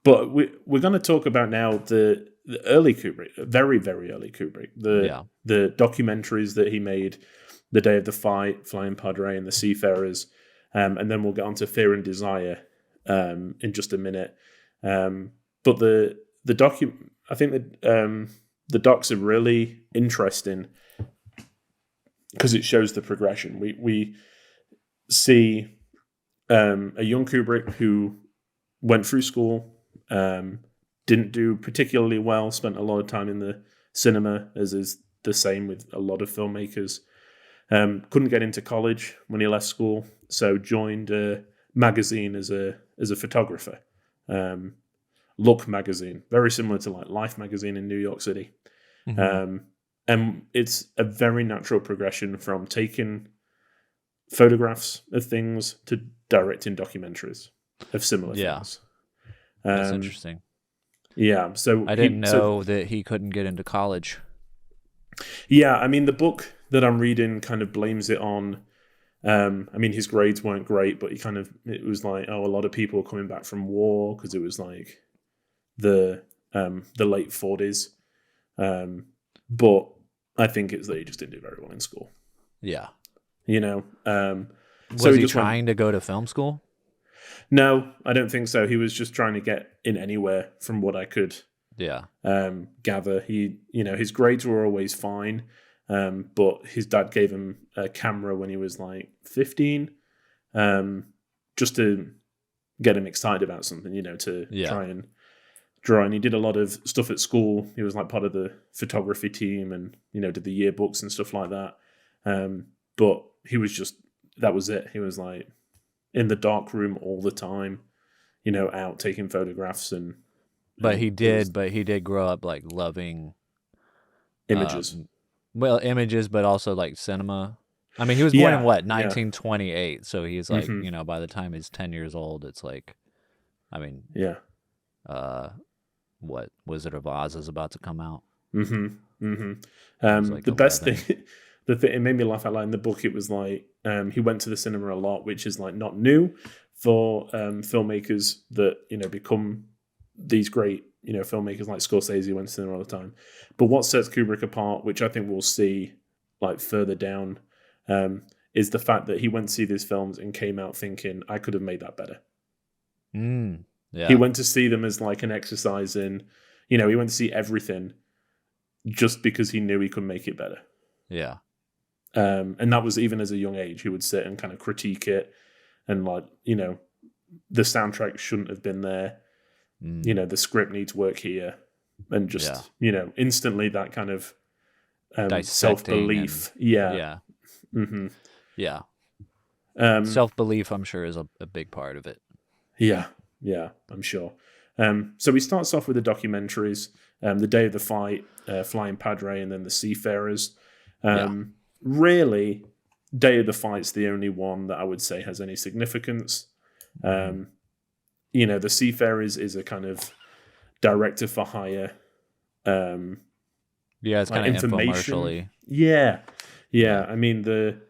But we're going to talk about now the early Kubrick, very, very early Kubrick, the documentaries that he made, The Day of the Fight, Flying Padre, and The Seafarers, and then we'll get on to Fear and Desire in just a minute. But the I think that the docs are really interesting because it shows the progression. We see a young Kubrick who went through school, didn't do particularly well, spent a lot of time in the cinema, as is the same with a lot of filmmakers. Couldn't get into college when he left school, so joined a magazine as a photographer. Look magazine, very similar to like Life magazine in New York City. And it's a very natural progression from taking photographs of things to directing documentaries of similar things. That's interesting. Yeah, so I didn't know that he couldn't get into college. Yeah, I mean, the book that I'm reading kind of blames it on. I mean, his grades weren't great, but it was like, a lot of people were coming back from war because it was like the late 40s. But I think it's that he just didn't do very well in school. Yeah. Was he trying to go to film school? No, I don't think so. He was just trying to get in anywhere from what I could gather. His grades were always fine, but his dad gave him a camera when he was like 15, just to get him excited about something, to try and draw. And he did a lot of stuff at school. He was like part of the photography team and, did the yearbooks and stuff like that. But he was that was it. He was like in the dark room all the time, out taking photographs But he did grow up like loving images. Images, but also like cinema. I mean, he was born in 1928, so he's like, by the time he's 10 years old, it's like, I mean, what Wizard of Oz is about to come out. Like the best thing, it made me laugh out loud in the book. It was like he went to the cinema a lot, which is like not new for filmmakers that become these great filmmakers like Scorsese went to cinema all the time. But what sets Kubrick apart, which I think we'll see like further down, is the fact that he went to see these films and came out thinking, I could have made that better. Yeah. He went to see them as like an exercise in, he went to see everything just because he knew he could make it better. Yeah. And that was even as a young age. He would sit and kind of critique it and like, the soundtrack shouldn't have been there. The script needs work here. And just, instantly that kind of self-belief. Yeah. Mm-hmm. Yeah. Self-belief, I'm sure, is a big part of it. Yeah, I'm sure. So he starts off with the documentaries, The Day of the Fight, Flying Padre, and then The Seafarers. Really, Day of the Fight's the only one that I would say has any significance. The Seafarers is a kind of director for hire. It's kind of infomercially. Yeah. I mean, they're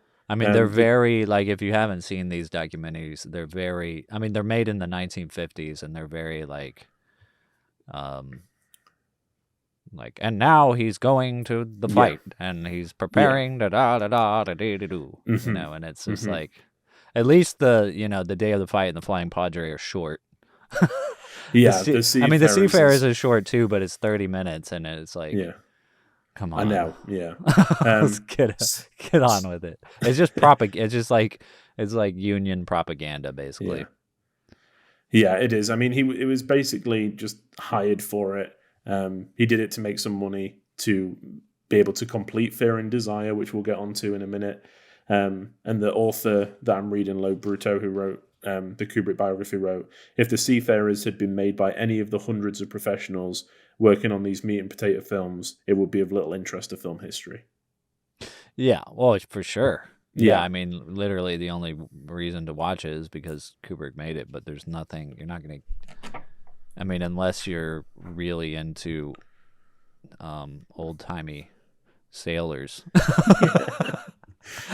very, like, if you haven't seen these documentaries, they're very, they're made in the 1950s, and they're very, like, and now he's going to the fight, and he's preparing, da-da-da-da-da-da-da-do, and it's just like, at least the Day of the Fight and the Flying Padre are short. The The Seafarers is short, too, but it's 30 minutes, and it's like... Yeah. Come on. I know, yeah. Let's get on with it. It's just it's just like it's like union propaganda, basically. Yeah, it is. I mean, it was basically just hired for it. He did it to make some money to be able to complete Fear and Desire, which we'll get onto in a minute. And the author that I'm reading, Lo Bruto, who wrote the Kubrick biography, wrote, if The Seafarers had been made by any of the hundreds of professionals working on these meat and potato films, it would be of little interest to film history. Yeah, well, for sure. Yeah, literally the only reason to watch it is because Kubrick made it, but there's nothing, you're not going to, unless you're really into old-timey sailors. I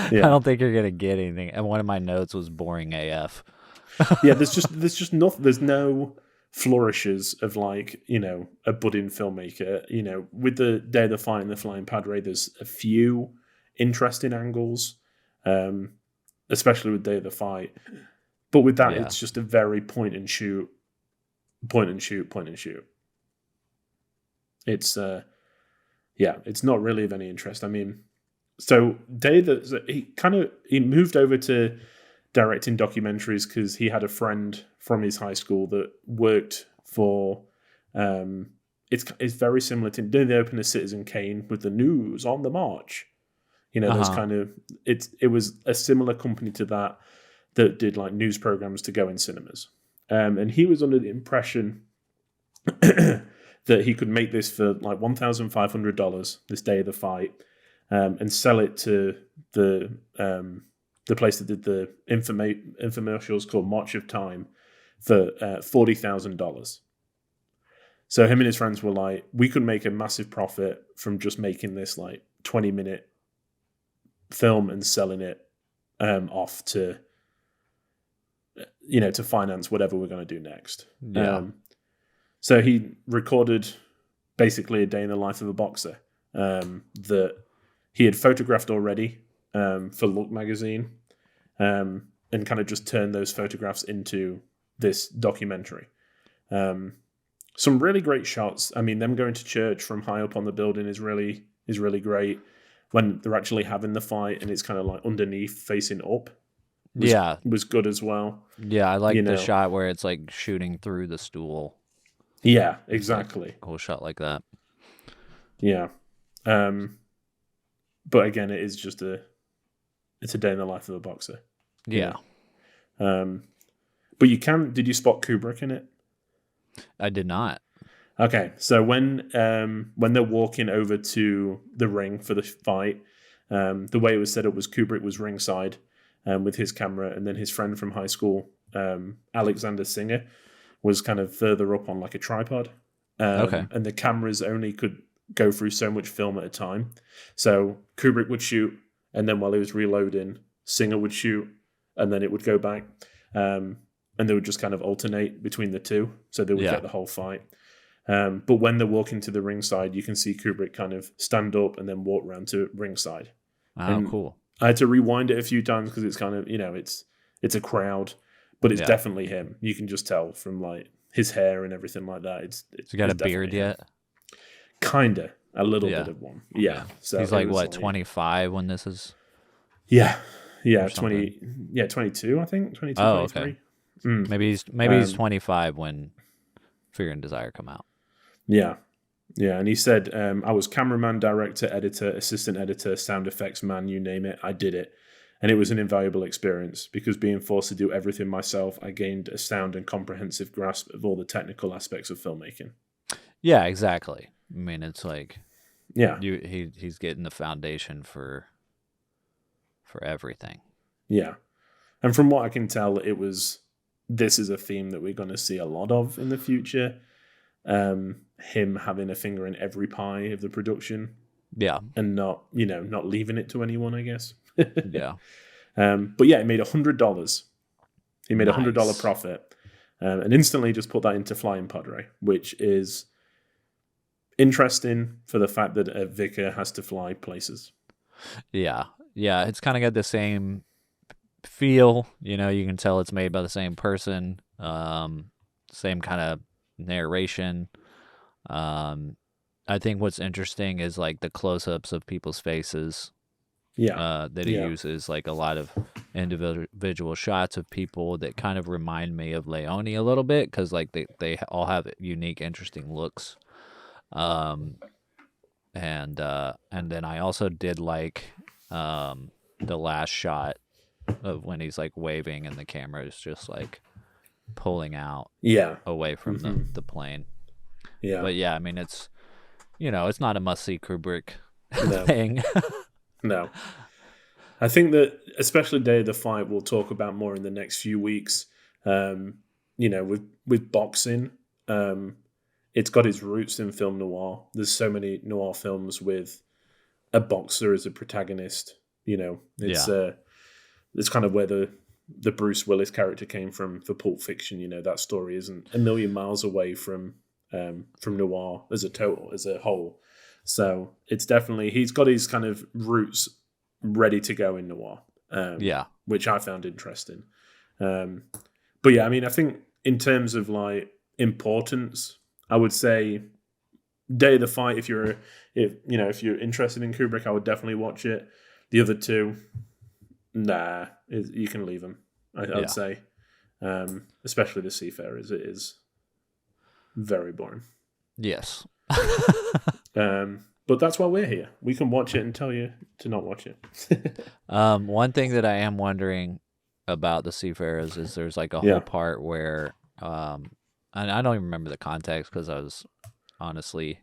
don't think you're going to get anything. And one of my notes was boring AF. There's just nothing, there's no flourishes of like, you know, a budding filmmaker. You know, with the Day of the Fight and the Flying Padre, there's a few interesting angles, especially with Day of the Fight. But with that, it's just a very point and shoot. It's it's not really of any interest. I mean, so he moved over to directing documentaries because he had a friend from his high school that worked for it's very similar to they opened a Citizen Kane with the news on the march. You know, those kind of it was a similar company to that did like news programs to go in cinemas. And he was under the impression that he could make this for like $1,500 this Day of the Fight, and sell it to the place that did the infomercials called March of Time for $40,000. So him and his friends were like, we could make a massive profit from just making this like 20-minute film and selling it off to, you know, to finance whatever we're going to do next. Yeah. So he recorded basically a day in the life of a boxer that he had photographed already for Look magazine, and kind of just turned those photographs into this documentary. Some really great shots. I mean, them going to church from high up on the building is really great. When they're actually having the fight and it's kind of like underneath facing up. Was good as well. Yeah, I like the shot where it's like shooting through the stool. Yeah, exactly. Like cool shot like that. Yeah. But again, it is just it's a day in the life of a boxer. Yeah. But did you spot Kubrick in it? I did not. Okay, so when they're walking over to the ring for the fight, the way it was set up was Kubrick was ringside with his camera, and then his friend from high school, Alexander Singer, was kind of further up on like a tripod. And the cameras only could go through so much film at a time. So Kubrick would shoot, and then while he was reloading, Singer would shoot, and then it would go back. And they would just kind of alternate between the two, so they would get the whole fight. But when they're walking to the ringside, you can see Kubrick kind of stand up and then walk around to ringside. Oh, cool. I had to rewind it a few times because it's kind of, you know, it's a crowd, but it's definitely him. You can just tell from like his hair and everything like that. It's he got a beard yet? Kinda, a little bit of one. Yeah. So he's like what, 25 when this is? Yeah, 22, I think. 22, oh, 23. Okay. Maybe he's 25 when Fear and Desire come out. Yeah. And he said, I was cameraman, director, editor, assistant editor, sound effects man, you name it, I did it. And it was an invaluable experience because being forced to do everything myself, I gained a sound and comprehensive grasp of all the technical aspects of filmmaking. Yeah, exactly. I mean, it's like, he's getting the foundation for everything. Yeah. And from what I can tell, this is a theme that we're going to see a lot of in the future. Him having a finger in every pie of the production. Yeah. And not leaving it to anyone, I guess. Yeah. But yeah, he made $100. He made $100 profit. And instantly just put that into Flying Padre, which is interesting for the fact that a vicar has to fly places. Yeah. Yeah. It's kind of got the same feel. You know, you can tell it's made by the same person. Same kind of narration. I think what's interesting is like the close-ups of people's faces. That he uses, like a lot of individual shots of people that kind of remind me of Leone a little bit because like they all have unique, interesting looks. And then I also did like the last shot of when he's like waving and the camera is just like pulling out away from the plane. Yeah. But yeah, I mean, it's, it's not a must-see Kubrick thing. No. I think that, especially Day of the Fight, we'll talk about more in the next few weeks. With boxing, it's got its roots in film noir. There's so many noir films with a boxer as a protagonist. It's kind of where the the Bruce Willis character came from for Pulp Fiction. You know, that story isn't a million miles away from noir as a whole. So it's definitely, he's got his kind of roots ready to go in noir. Which I found interesting. But yeah, I mean, I think in terms of like importance, I would say Day of the Fight. If you're interested in Kubrick, I would definitely watch it. The other two, you can leave them. I'd say, especially the Seafarers. It is very boring. Yes. But that's why we're here. We can watch it and tell you to not watch it. One thing that I am wondering about the Seafarers is there's like a whole part where, and I don't even remember the context because I was honestly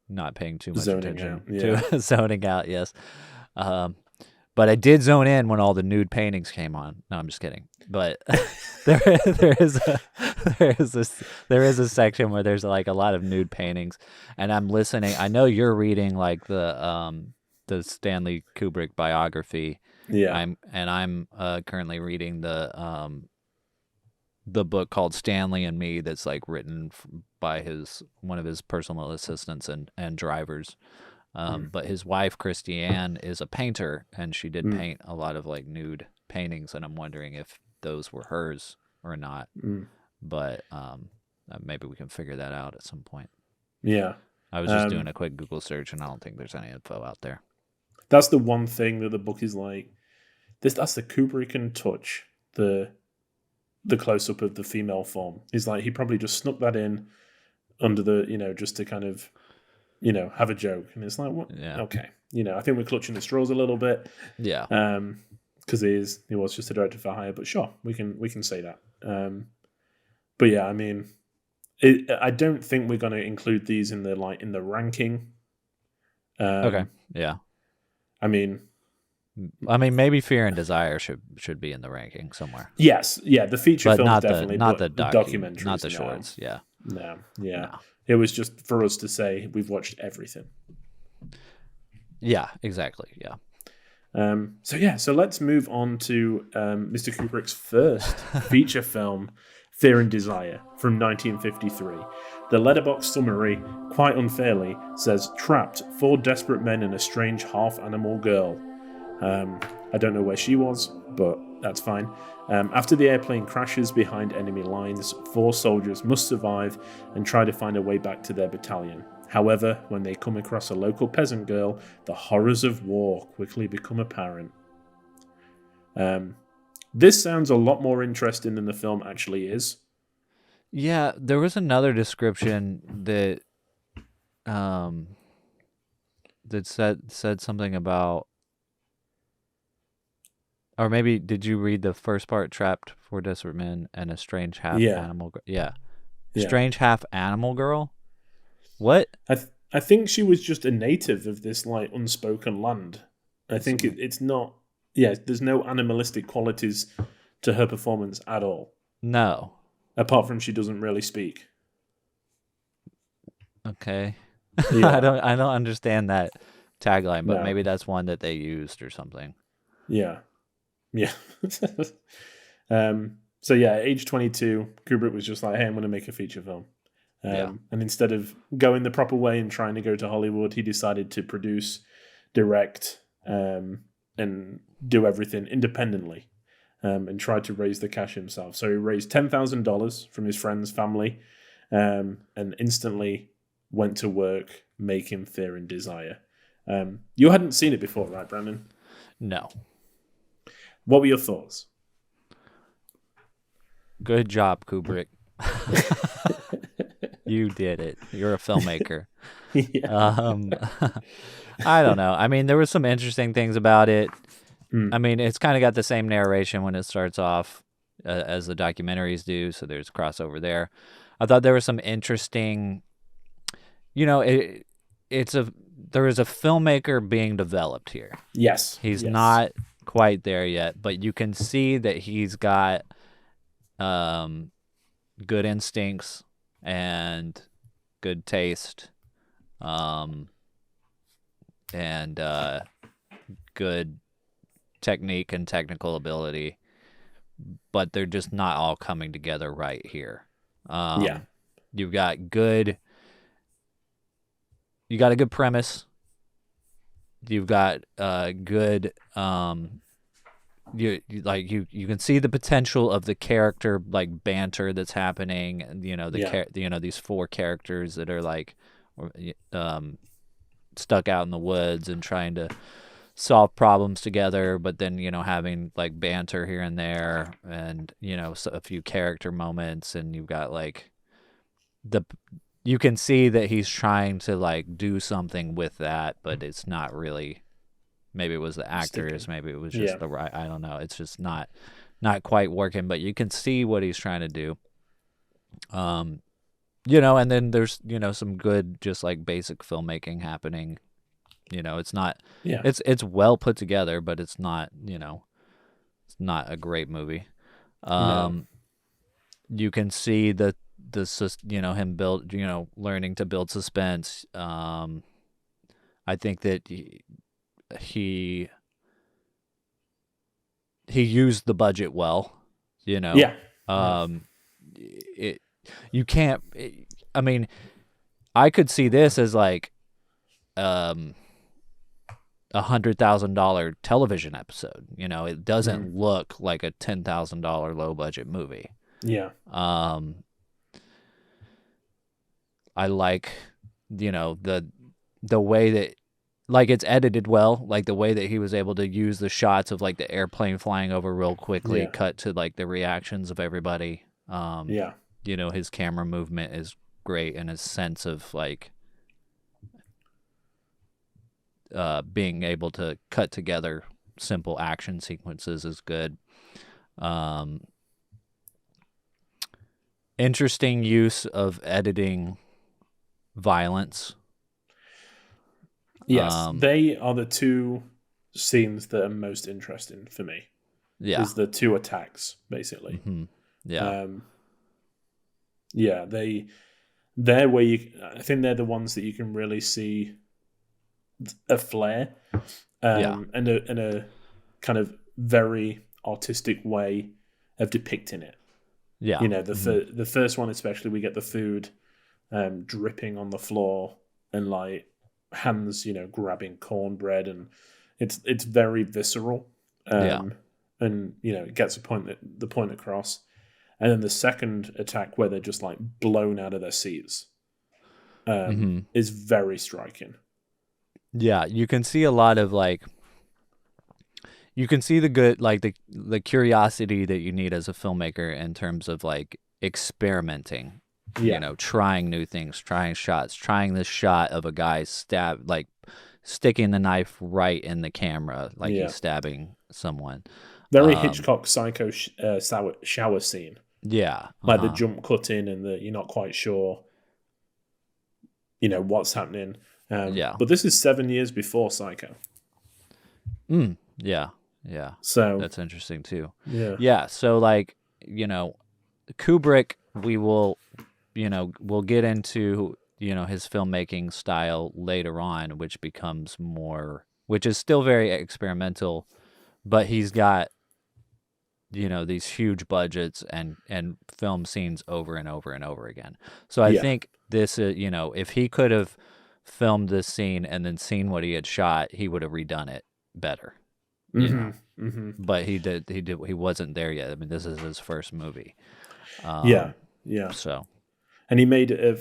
not paying too much attention to zoning out. Yes. But I did zone in when all the nude paintings came on. No, I'm just kidding. But there is a section where there's like a lot of nude paintings, and I'm listening. I know you're reading like the Stanley Kubrick biography. Yeah. I'm currently reading the book called Stanley and Me that's like written by one of his personal assistants and drivers. But his wife, Christiane, is a painter, and she did paint a lot of like nude paintings, and I'm wondering if those were hers or not. But maybe we can figure that out at some point. Yeah. I was just doing a quick Google search, and I don't think there's any info out there. That's the one thing that the book is like. That's the Kubrickian touch, the close-up of the female form. He's like, he probably just snuck that in under the, just to kind of, have a joke. And it's like, what? Yeah. Okay. I think we're clutching the straws a little bit. Yeah. Because he was just a director for hire, but sure, we can say that. But yeah, I mean, I don't think we're going to include these in the ranking. Okay. Yeah. I mean, maybe Fear and Desire should be in the ranking somewhere. Yes. Yeah. The feature film definitely, not the documentaries, not the shorts. Yeah. No. Yeah. No. It was just for us to say we've watched everything. Yeah. Exactly. Yeah. So let's move on to Mr. Kubrick's first feature film, Fear and Desire, from 1953. The letterbox summary, quite unfairly, says, "Trapped, 4 desperate men and a strange half-animal girl." I don't know where she was, but that's fine. After the airplane crashes behind enemy lines, 4 soldiers must survive and try to find a way back to their battalion. However, when they come across a local peasant girl, the horrors of war quickly become apparent. This sounds a lot more interesting than the film actually is. Yeah, there was another description that said something about, or maybe did you read the first part? Trapped, 4 desperate men and a strange half animal girl. Yeah, strange half animal girl. What? I think she was just a native of this like unspoken land. I think it's not. Yeah, there's no animalistic qualities to her performance at all. No. Apart from she doesn't really speak. Okay. Yeah. I don't understand that tagline, but maybe that's one that they used or something. Yeah. Yeah. So yeah, age 22, Kubrick was just like, hey, I'm going to make a feature film. And instead of going the proper way and trying to go to Hollywood, he decided to produce, direct, and do everything independently, and tried to raise the cash himself. So he raised $10,000 from his friends, family, and instantly went to work making Fear and Desire. You hadn't seen it before, right, Brandon? No. What were your thoughts? Good job, Kubrick. You did it. You're a filmmaker. I don't know. I mean, there were some interesting things about it. I mean, it's kind of got the same narration when it starts off as the documentaries do, so there's crossover there. I thought there was some interesting, there is a filmmaker being developed here. Yes. He's not quite there yet, but you can see that he's got good instincts and good taste, and good technique and technical ability but they're just not all coming together right here. Yeah. You've got you got a good premise. You've got good you can see the potential of the character like banter that's happening, and these four characters that are like stuck out in the woods and trying to solve problems together, but then having like banter here and there, and a few character moments, and you've got like you can see that he's trying to like do something with that, but it's not really. Maybe it was the actors, maybe it was just the right. I don't know. It's just not quite working, but you can see what he's trying to do. And then there's some good just like basic filmmaking happening. It's not. Yeah. It's well put together, but it's not. It's not a great movie. No. You can see him learning to build suspense. I think that he used the budget well, Yeah. You can't. I mean, I could see this as like $100,000 television episode. It doesn't look like a $10,000 low budget movie. Yeah. I like the way that like it's edited well, like the way that he was able to use the shots of like the airplane flying over real quickly, cut to like the reactions of everybody. His camera movement is great, and his sense of like being able to cut together simple action sequences is good. Interesting use of editing violence. Yes, they are the two scenes that are most interesting for me. Yeah, is the two attacks basically. Mm-hmm. Yeah, they're where I think they're the ones that you can really see a flair, and a kind of very artistic way of depicting it. Yeah, the first one especially, we get the food dripping on the floor and like hands grabbing cornbread, and it's very visceral, and it gets the point across. And then the second attack, where they're just like blown out of their seats, is very striking. Yeah, you can see a lot of like, you can see the good, like the curiosity that you need as a filmmaker in terms of like experimenting. Trying new things, trying shots, trying this shot of a guy sticking the knife right in the camera, like he's stabbing someone. Very Hitchcock Psycho shower scene. Yeah. Like the jump cut in, and you're not quite sure, what's happening. But this is 7 years before Psycho. Yeah. So that's interesting too. Yeah. So like, Kubrick, we'll get into, his filmmaking style later on, which is still very experimental, but he's got, these huge budgets and film scenes over and over and over again. So I think this is, if he could have filmed this scene and then seen what he had shot, he would have redone it better. But he wasn't there yet. I mean, this is his first movie. Yeah. So, and he made a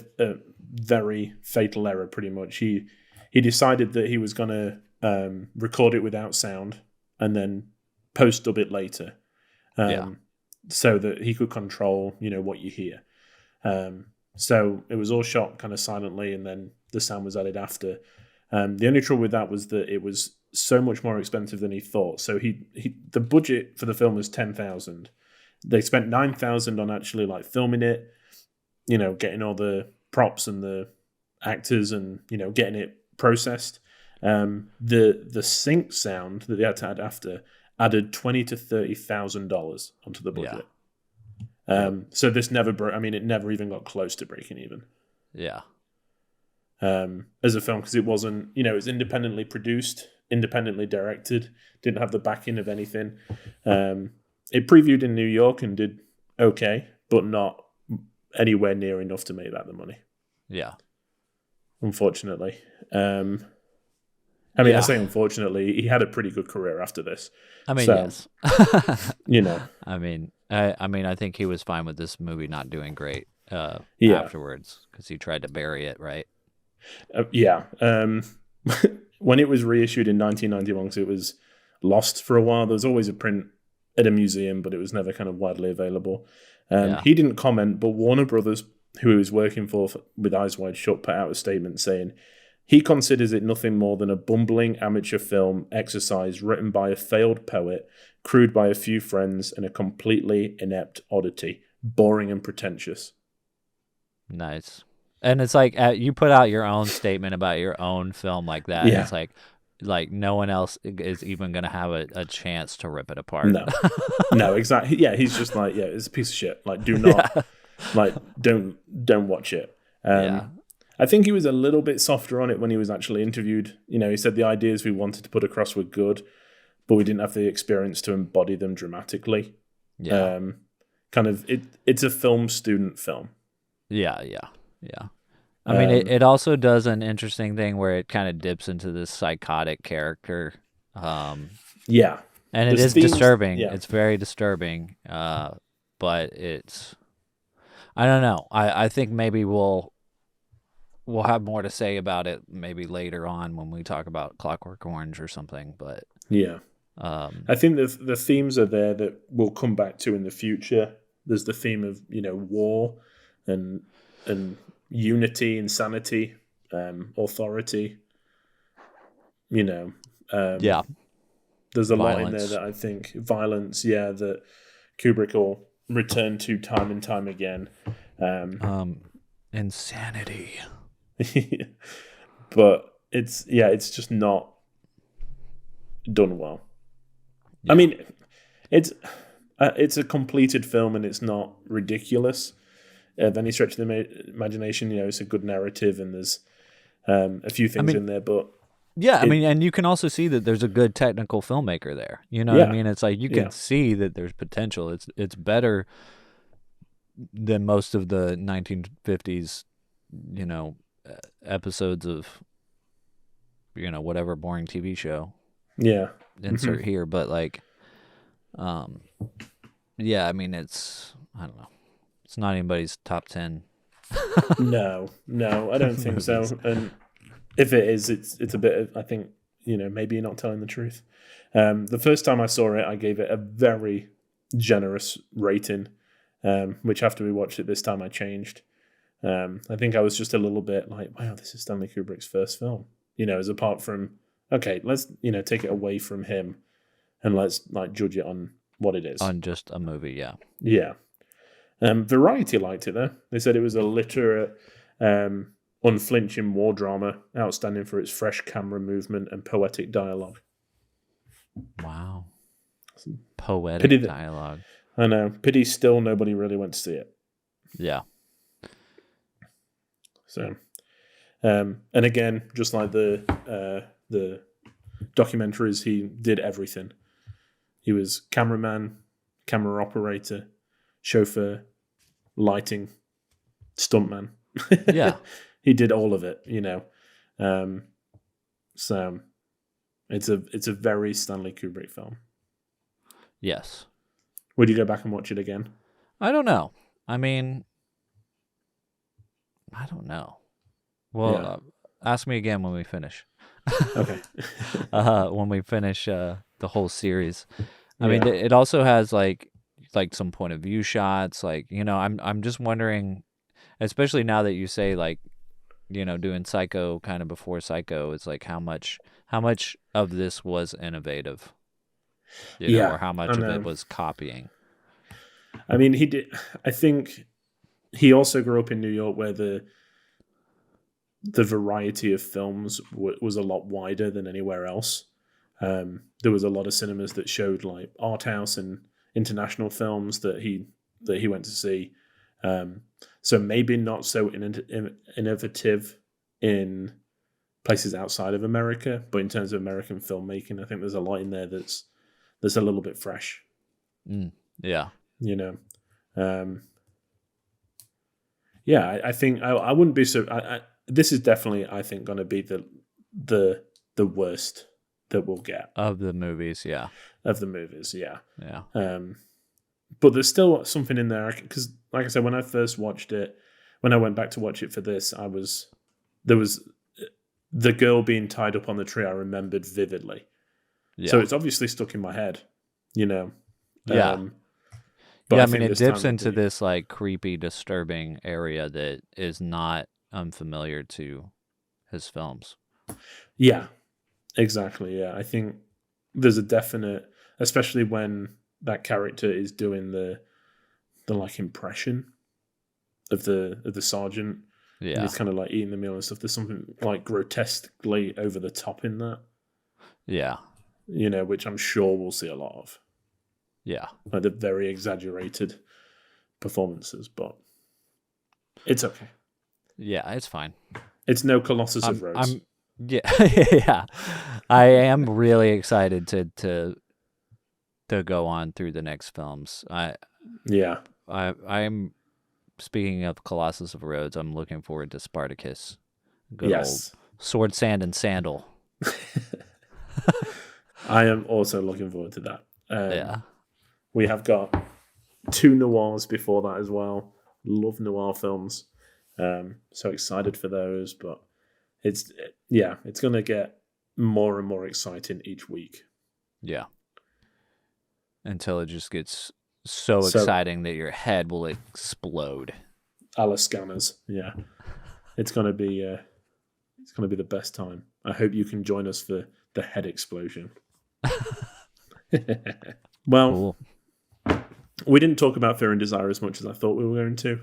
very fatal error. Pretty much, he decided that he was going to record it without sound and then post dub it later, so that he could control, what you hear. So it was all shot kind of silently, and then the sound was added after. The only trouble with that was that it was so much more expensive than he thought. So the budget for the film was $10,000. They spent $9,000 on actually like filming it, getting all the props and the actors and getting it processed. The sync sound that they had to add after added $20,000 to $30,000 onto the budget. So this never broke. I mean, it never even got close to breaking even. Yeah. As a film, because it wasn't, it was independently produced, independently directed, didn't have the backing of anything. it previewed in New York and did okay, but not anywhere near enough to make that the money. Yeah. Unfortunately. I mean, I say unfortunately, he had a pretty good career after this. I mean, so, yes. You know. I mean, I think he was fine with this movie not doing great afterwards because he tried to bury it, right? Yeah. When it was reissued in 1991, so it was lost for a while. There was always a print at a museum, but it was never kind of widely available. He didn't comment, but Warner Brothers, who he was working for with Eyes Wide Shut, put out a statement saying he considers it nothing more than a bumbling amateur film exercise written by a failed poet, crewed by a few friends, and a completely inept oddity, boring and pretentious. Nice. And it's like you put out your own statement about your own film like that. Yeah. It's like no one else is even going to have a chance to rip it apart. No, exactly. Yeah, he's just like, yeah, it's a piece of shit. Like, do not, like, don't watch it. I think he was a little bit softer on it when he was actually interviewed. You know, he said the ideas we wanted to put across were good, but we didn't have the experience to embody them dramatically. Yeah. Kind of, it's a film student film. Yeah. I mean, it also does an interesting thing where it kind of dips into this psychotic character. Yeah. And it is disturbing. Yeah. It's very disturbing. But it's, I don't know. I think maybe we'll have more to say about it maybe later on when we talk about Clockwork Orange or something. But yeah. I think the themes are there that we'll come back to in the future. There's the theme of, you know, war and unity, insanity, authority, you know. There's a lot in there that I think, violence, that Kubrick will return to time and time again. Insanity. But it's just not done well. Yeah. I mean, it's a completed film and it's not ridiculous of any stretch of the imagination. You know, it's a good narrative and there's a few things in there, but I mean, and you can also see that there's a good technical filmmaker there. You know what I mean? It's like you can see that there's potential. It's better than most of the 1950s, you know, episodes of, you know, whatever boring TV show. Yeah. Insert here, but like, I mean, it's, I don't know. It's not anybody's top 10. No, I don't think so. And if it is, it's a bit of, I think, you know, maybe you're not telling the truth. The first time I saw it, I gave it a very generous rating, which after we watched it this time, I changed. I think I was just a little bit like, wow, this is Stanley Kubrick's first film. You know, as apart from, okay, let's, you know, take it away from him and let's like judge it on what it is. On just a movie, yeah. Yeah. Variety liked it though. They said it was a literate, unflinching war drama, outstanding for its fresh camera movement and poetic dialogue. Wow. Poetic dialogue. I know. Pity still nobody really went to see it. Yeah. So, and again, just like the documentaries, he did everything. He was cameraman, camera operator, chauffeur, lighting, stuntman. Yeah. He did all of it, you know. So it's a very Stanley Kubrick film. Yes. Would you go back and watch it again? I don't know. I mean, I don't know. Well, ask me again when we finish. Okay. When we finish the whole series. I mean, it also has like some point of view shots. Like, you know, I'm just wondering, especially now that you say like, you know, doing Psycho kind of before Psycho, it's like how much of this was innovative, you know, or how much of it was copying. I mean, he did. I think he also grew up in New York, where the variety of films was a lot wider than anywhere else. There was a lot of cinemas that showed like art house and international films that he went to see. So maybe not so innovative in places outside of America, but in terms of American filmmaking, I think there's a lot in there that's a little bit fresh. Yeah. You know, yeah, I think I wouldn't be so. This is definitely, I think, going to be the worst that we'll get Of the movies, yeah. of the movies. Yeah. Yeah. But there's still something in there because, like I said, when I first watched it, when I went back to watch it for this, there was the girl being tied up on the tree. I remembered vividly, Yeah. so it's obviously stuck in my head. You know. Yeah. But yeah, I think mean, it this time dips would into be- this like creepy, disturbing area that is not unfamiliar to his films. Yeah, exactly. Yeah, I think there's a definite, especially when that character is doing the like impression of the sergeant. And Yeah. he's kind of like eating the meal and stuff. There's something like grotesquely over the top in that, Yeah. you know, which I'm sure we'll see a lot of. Yeah. Like the very exaggerated performances, but it's okay. Yeah, it's fine. It's no Colossus of Rhodes. Yeah. Yeah. I am really excited to go on through the next films. Yeah. I'm speaking of Colossus of Rhodes, I'm looking forward to Spartacus. Good Yes. old sword, sand, and sandal. I am also looking forward to that. Yeah. We have got 2 noirs before that as well. Love noir films. So excited for those, but it's going to get more and more exciting each week. Yeah. Until it just gets so exciting that your head will explode. A la Scanners, yeah. It's going to be the best time. I hope you can join us for the head explosion. Well, Cool. we didn't talk about Fear and Desire as much as I thought we were going to.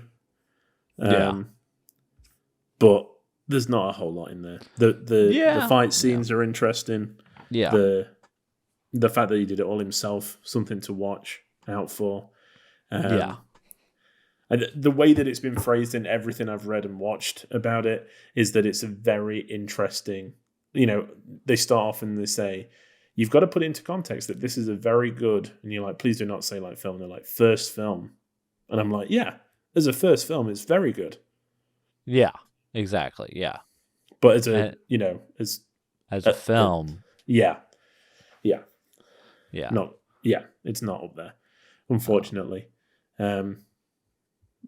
But there's not a whole lot in there. The fight scenes are interesting. Yeah. The fact that he did it all himself, something to watch out for. And the way that it's been phrased in everything I've read and watched about it is that it's a very interesting, you know, they start off and they say, you've got to put into context that this is a very good, and you're like, please do not say like film. They're like, first film. And I'm like, yeah, as a first film, it's very good. Yeah, exactly. Yeah. But as a, as a film. Yeah. It's not up there, unfortunately.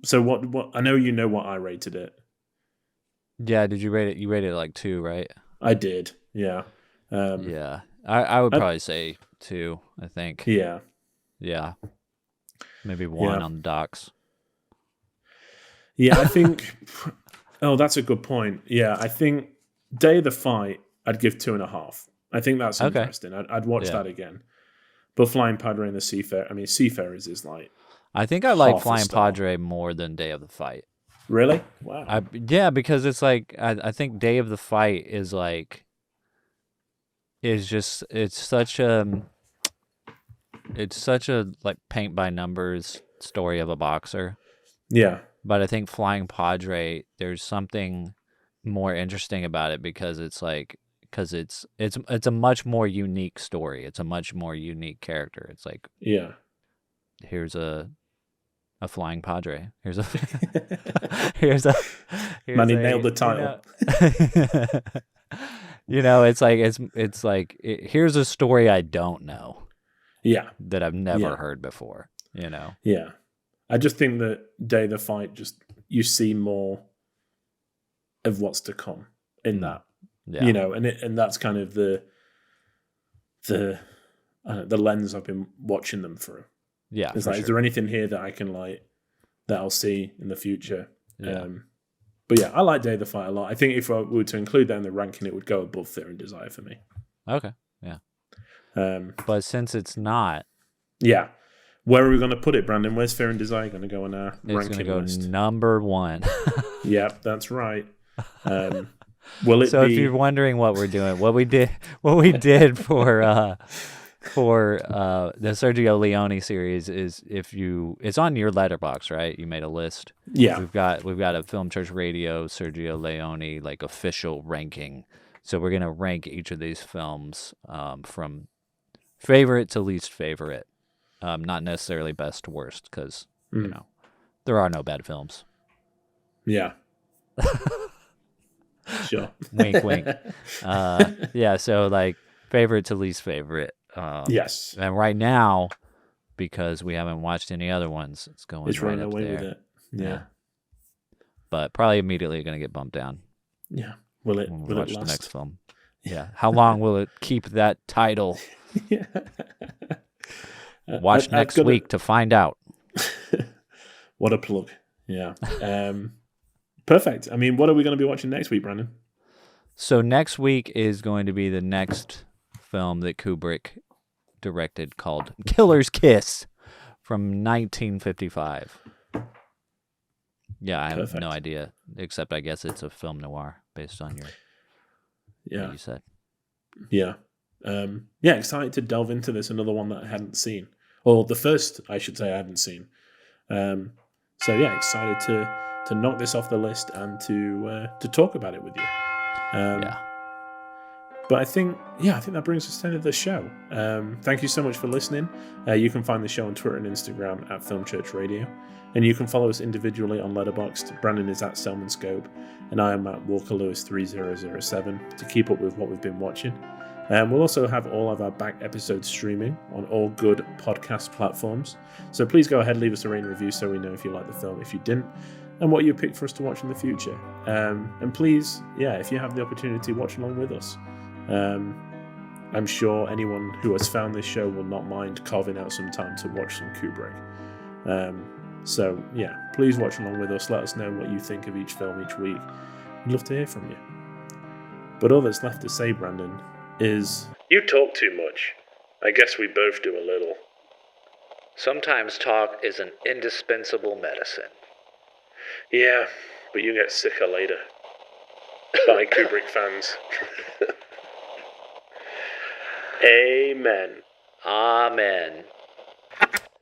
So what I know you know what I rated it. Yeah, did you rate it? You rated it like 2, right? I did, yeah. Yeah. I would probably say 2, I think. Yeah. Yeah. Maybe 1 on the docs. Yeah, I think that's a good point. Yeah, I think Day of the Fight I'd give 2.5. I think that's interesting. I'd watch that again. But Flying Padre and the Seafarers is like, I think I like Flying Padre more than Day of the Fight. Really? Wow. Yeah, because it's like I think Day of the Fight is like it's such a like paint by numbers story of a boxer. Yeah. But I think Flying Padre, there's something more interesting about it because it's a much more unique story. It's a much more unique character. It's like, yeah, here's a Flying Padre. Here's a man, he nailed the title. It's like here's a story I don't know. Yeah, that I've never heard before. You know. Yeah, I just think that Day of the Fight, just you see more of what's to come in that. Yeah. You know, and that's kind of the lens I've been watching them through. Yeah, it's like, is there anything here that I can that I'll see in the future? Yeah. But yeah, I like Day of the Fight a lot. I think if I were to include that in the ranking, it would go above Fear and Desire for me. Okay. Yeah. But since it's not, yeah. Where are we going to put it, Brandon? Where's Fear and Desire going to go on our ranking list? It's going to go number 1. Yep, that's right. Will it so be... if you're wondering what we're doing, what we did for the Sergio Leone series is it's on your letterbox, right? You made a list. Yeah. We've got a Film Church Radio Sergio Leone like official ranking. So we're gonna rank each of these films from favorite to least favorite. Not necessarily best to worst, because, you know, there are no bad films. Yeah. Sure. Wink, wink. Yeah, so, like, favorite to least favorite. Yes. And right now, because we haven't watched any other ones, it's going It's right running up away there. with it. Yeah. But probably immediately going to get bumped down. Yeah. Will it when we will watch it the last? next film? Yeah. How long will it keep that title? Yeah. Watch next week to find out. What a plug. Yeah. Perfect. I mean, what are we going to be watching next week, Brandon? So next week is going to be the next film that Kubrick directed, called Killer's Kiss from 1955. Yeah, I have no idea, except I guess it's a film noir based on what you said. Yeah. Yeah, excited to delve into this. Another one that I hadn't seen. Or the first, I should say, I hadn't seen. So yeah, excited to knock this off the list and to talk about it with you. But I think that brings us to the end of the show. Thank you so much for listening. You can find the show on Twitter and Instagram at Film Church Radio, and you can follow us individually on Letterboxd. Brandon is at Selman Scope, and I am at Walker Lewis 3007 to keep up with what we've been watching. We'll also have all of our back episodes streaming on all good podcast platforms. So please go ahead, leave us a rating review so we know if you like the film, if you didn't, and what you picked for us to watch in the future. And please, if you have the opportunity, watch along with us. I'm sure anyone who has found this show will not mind carving out some time to watch some Kubrick. So please watch along with us. Let us know what you think of each film each week. We'd love to hear from you. But all that's left to say, Brandon, is... You talk too much. I guess we both do a little. Sometimes talk is an indispensable medicine. Yeah, but you get sicker later. Bye, Kubrick fans. Amen. Amen.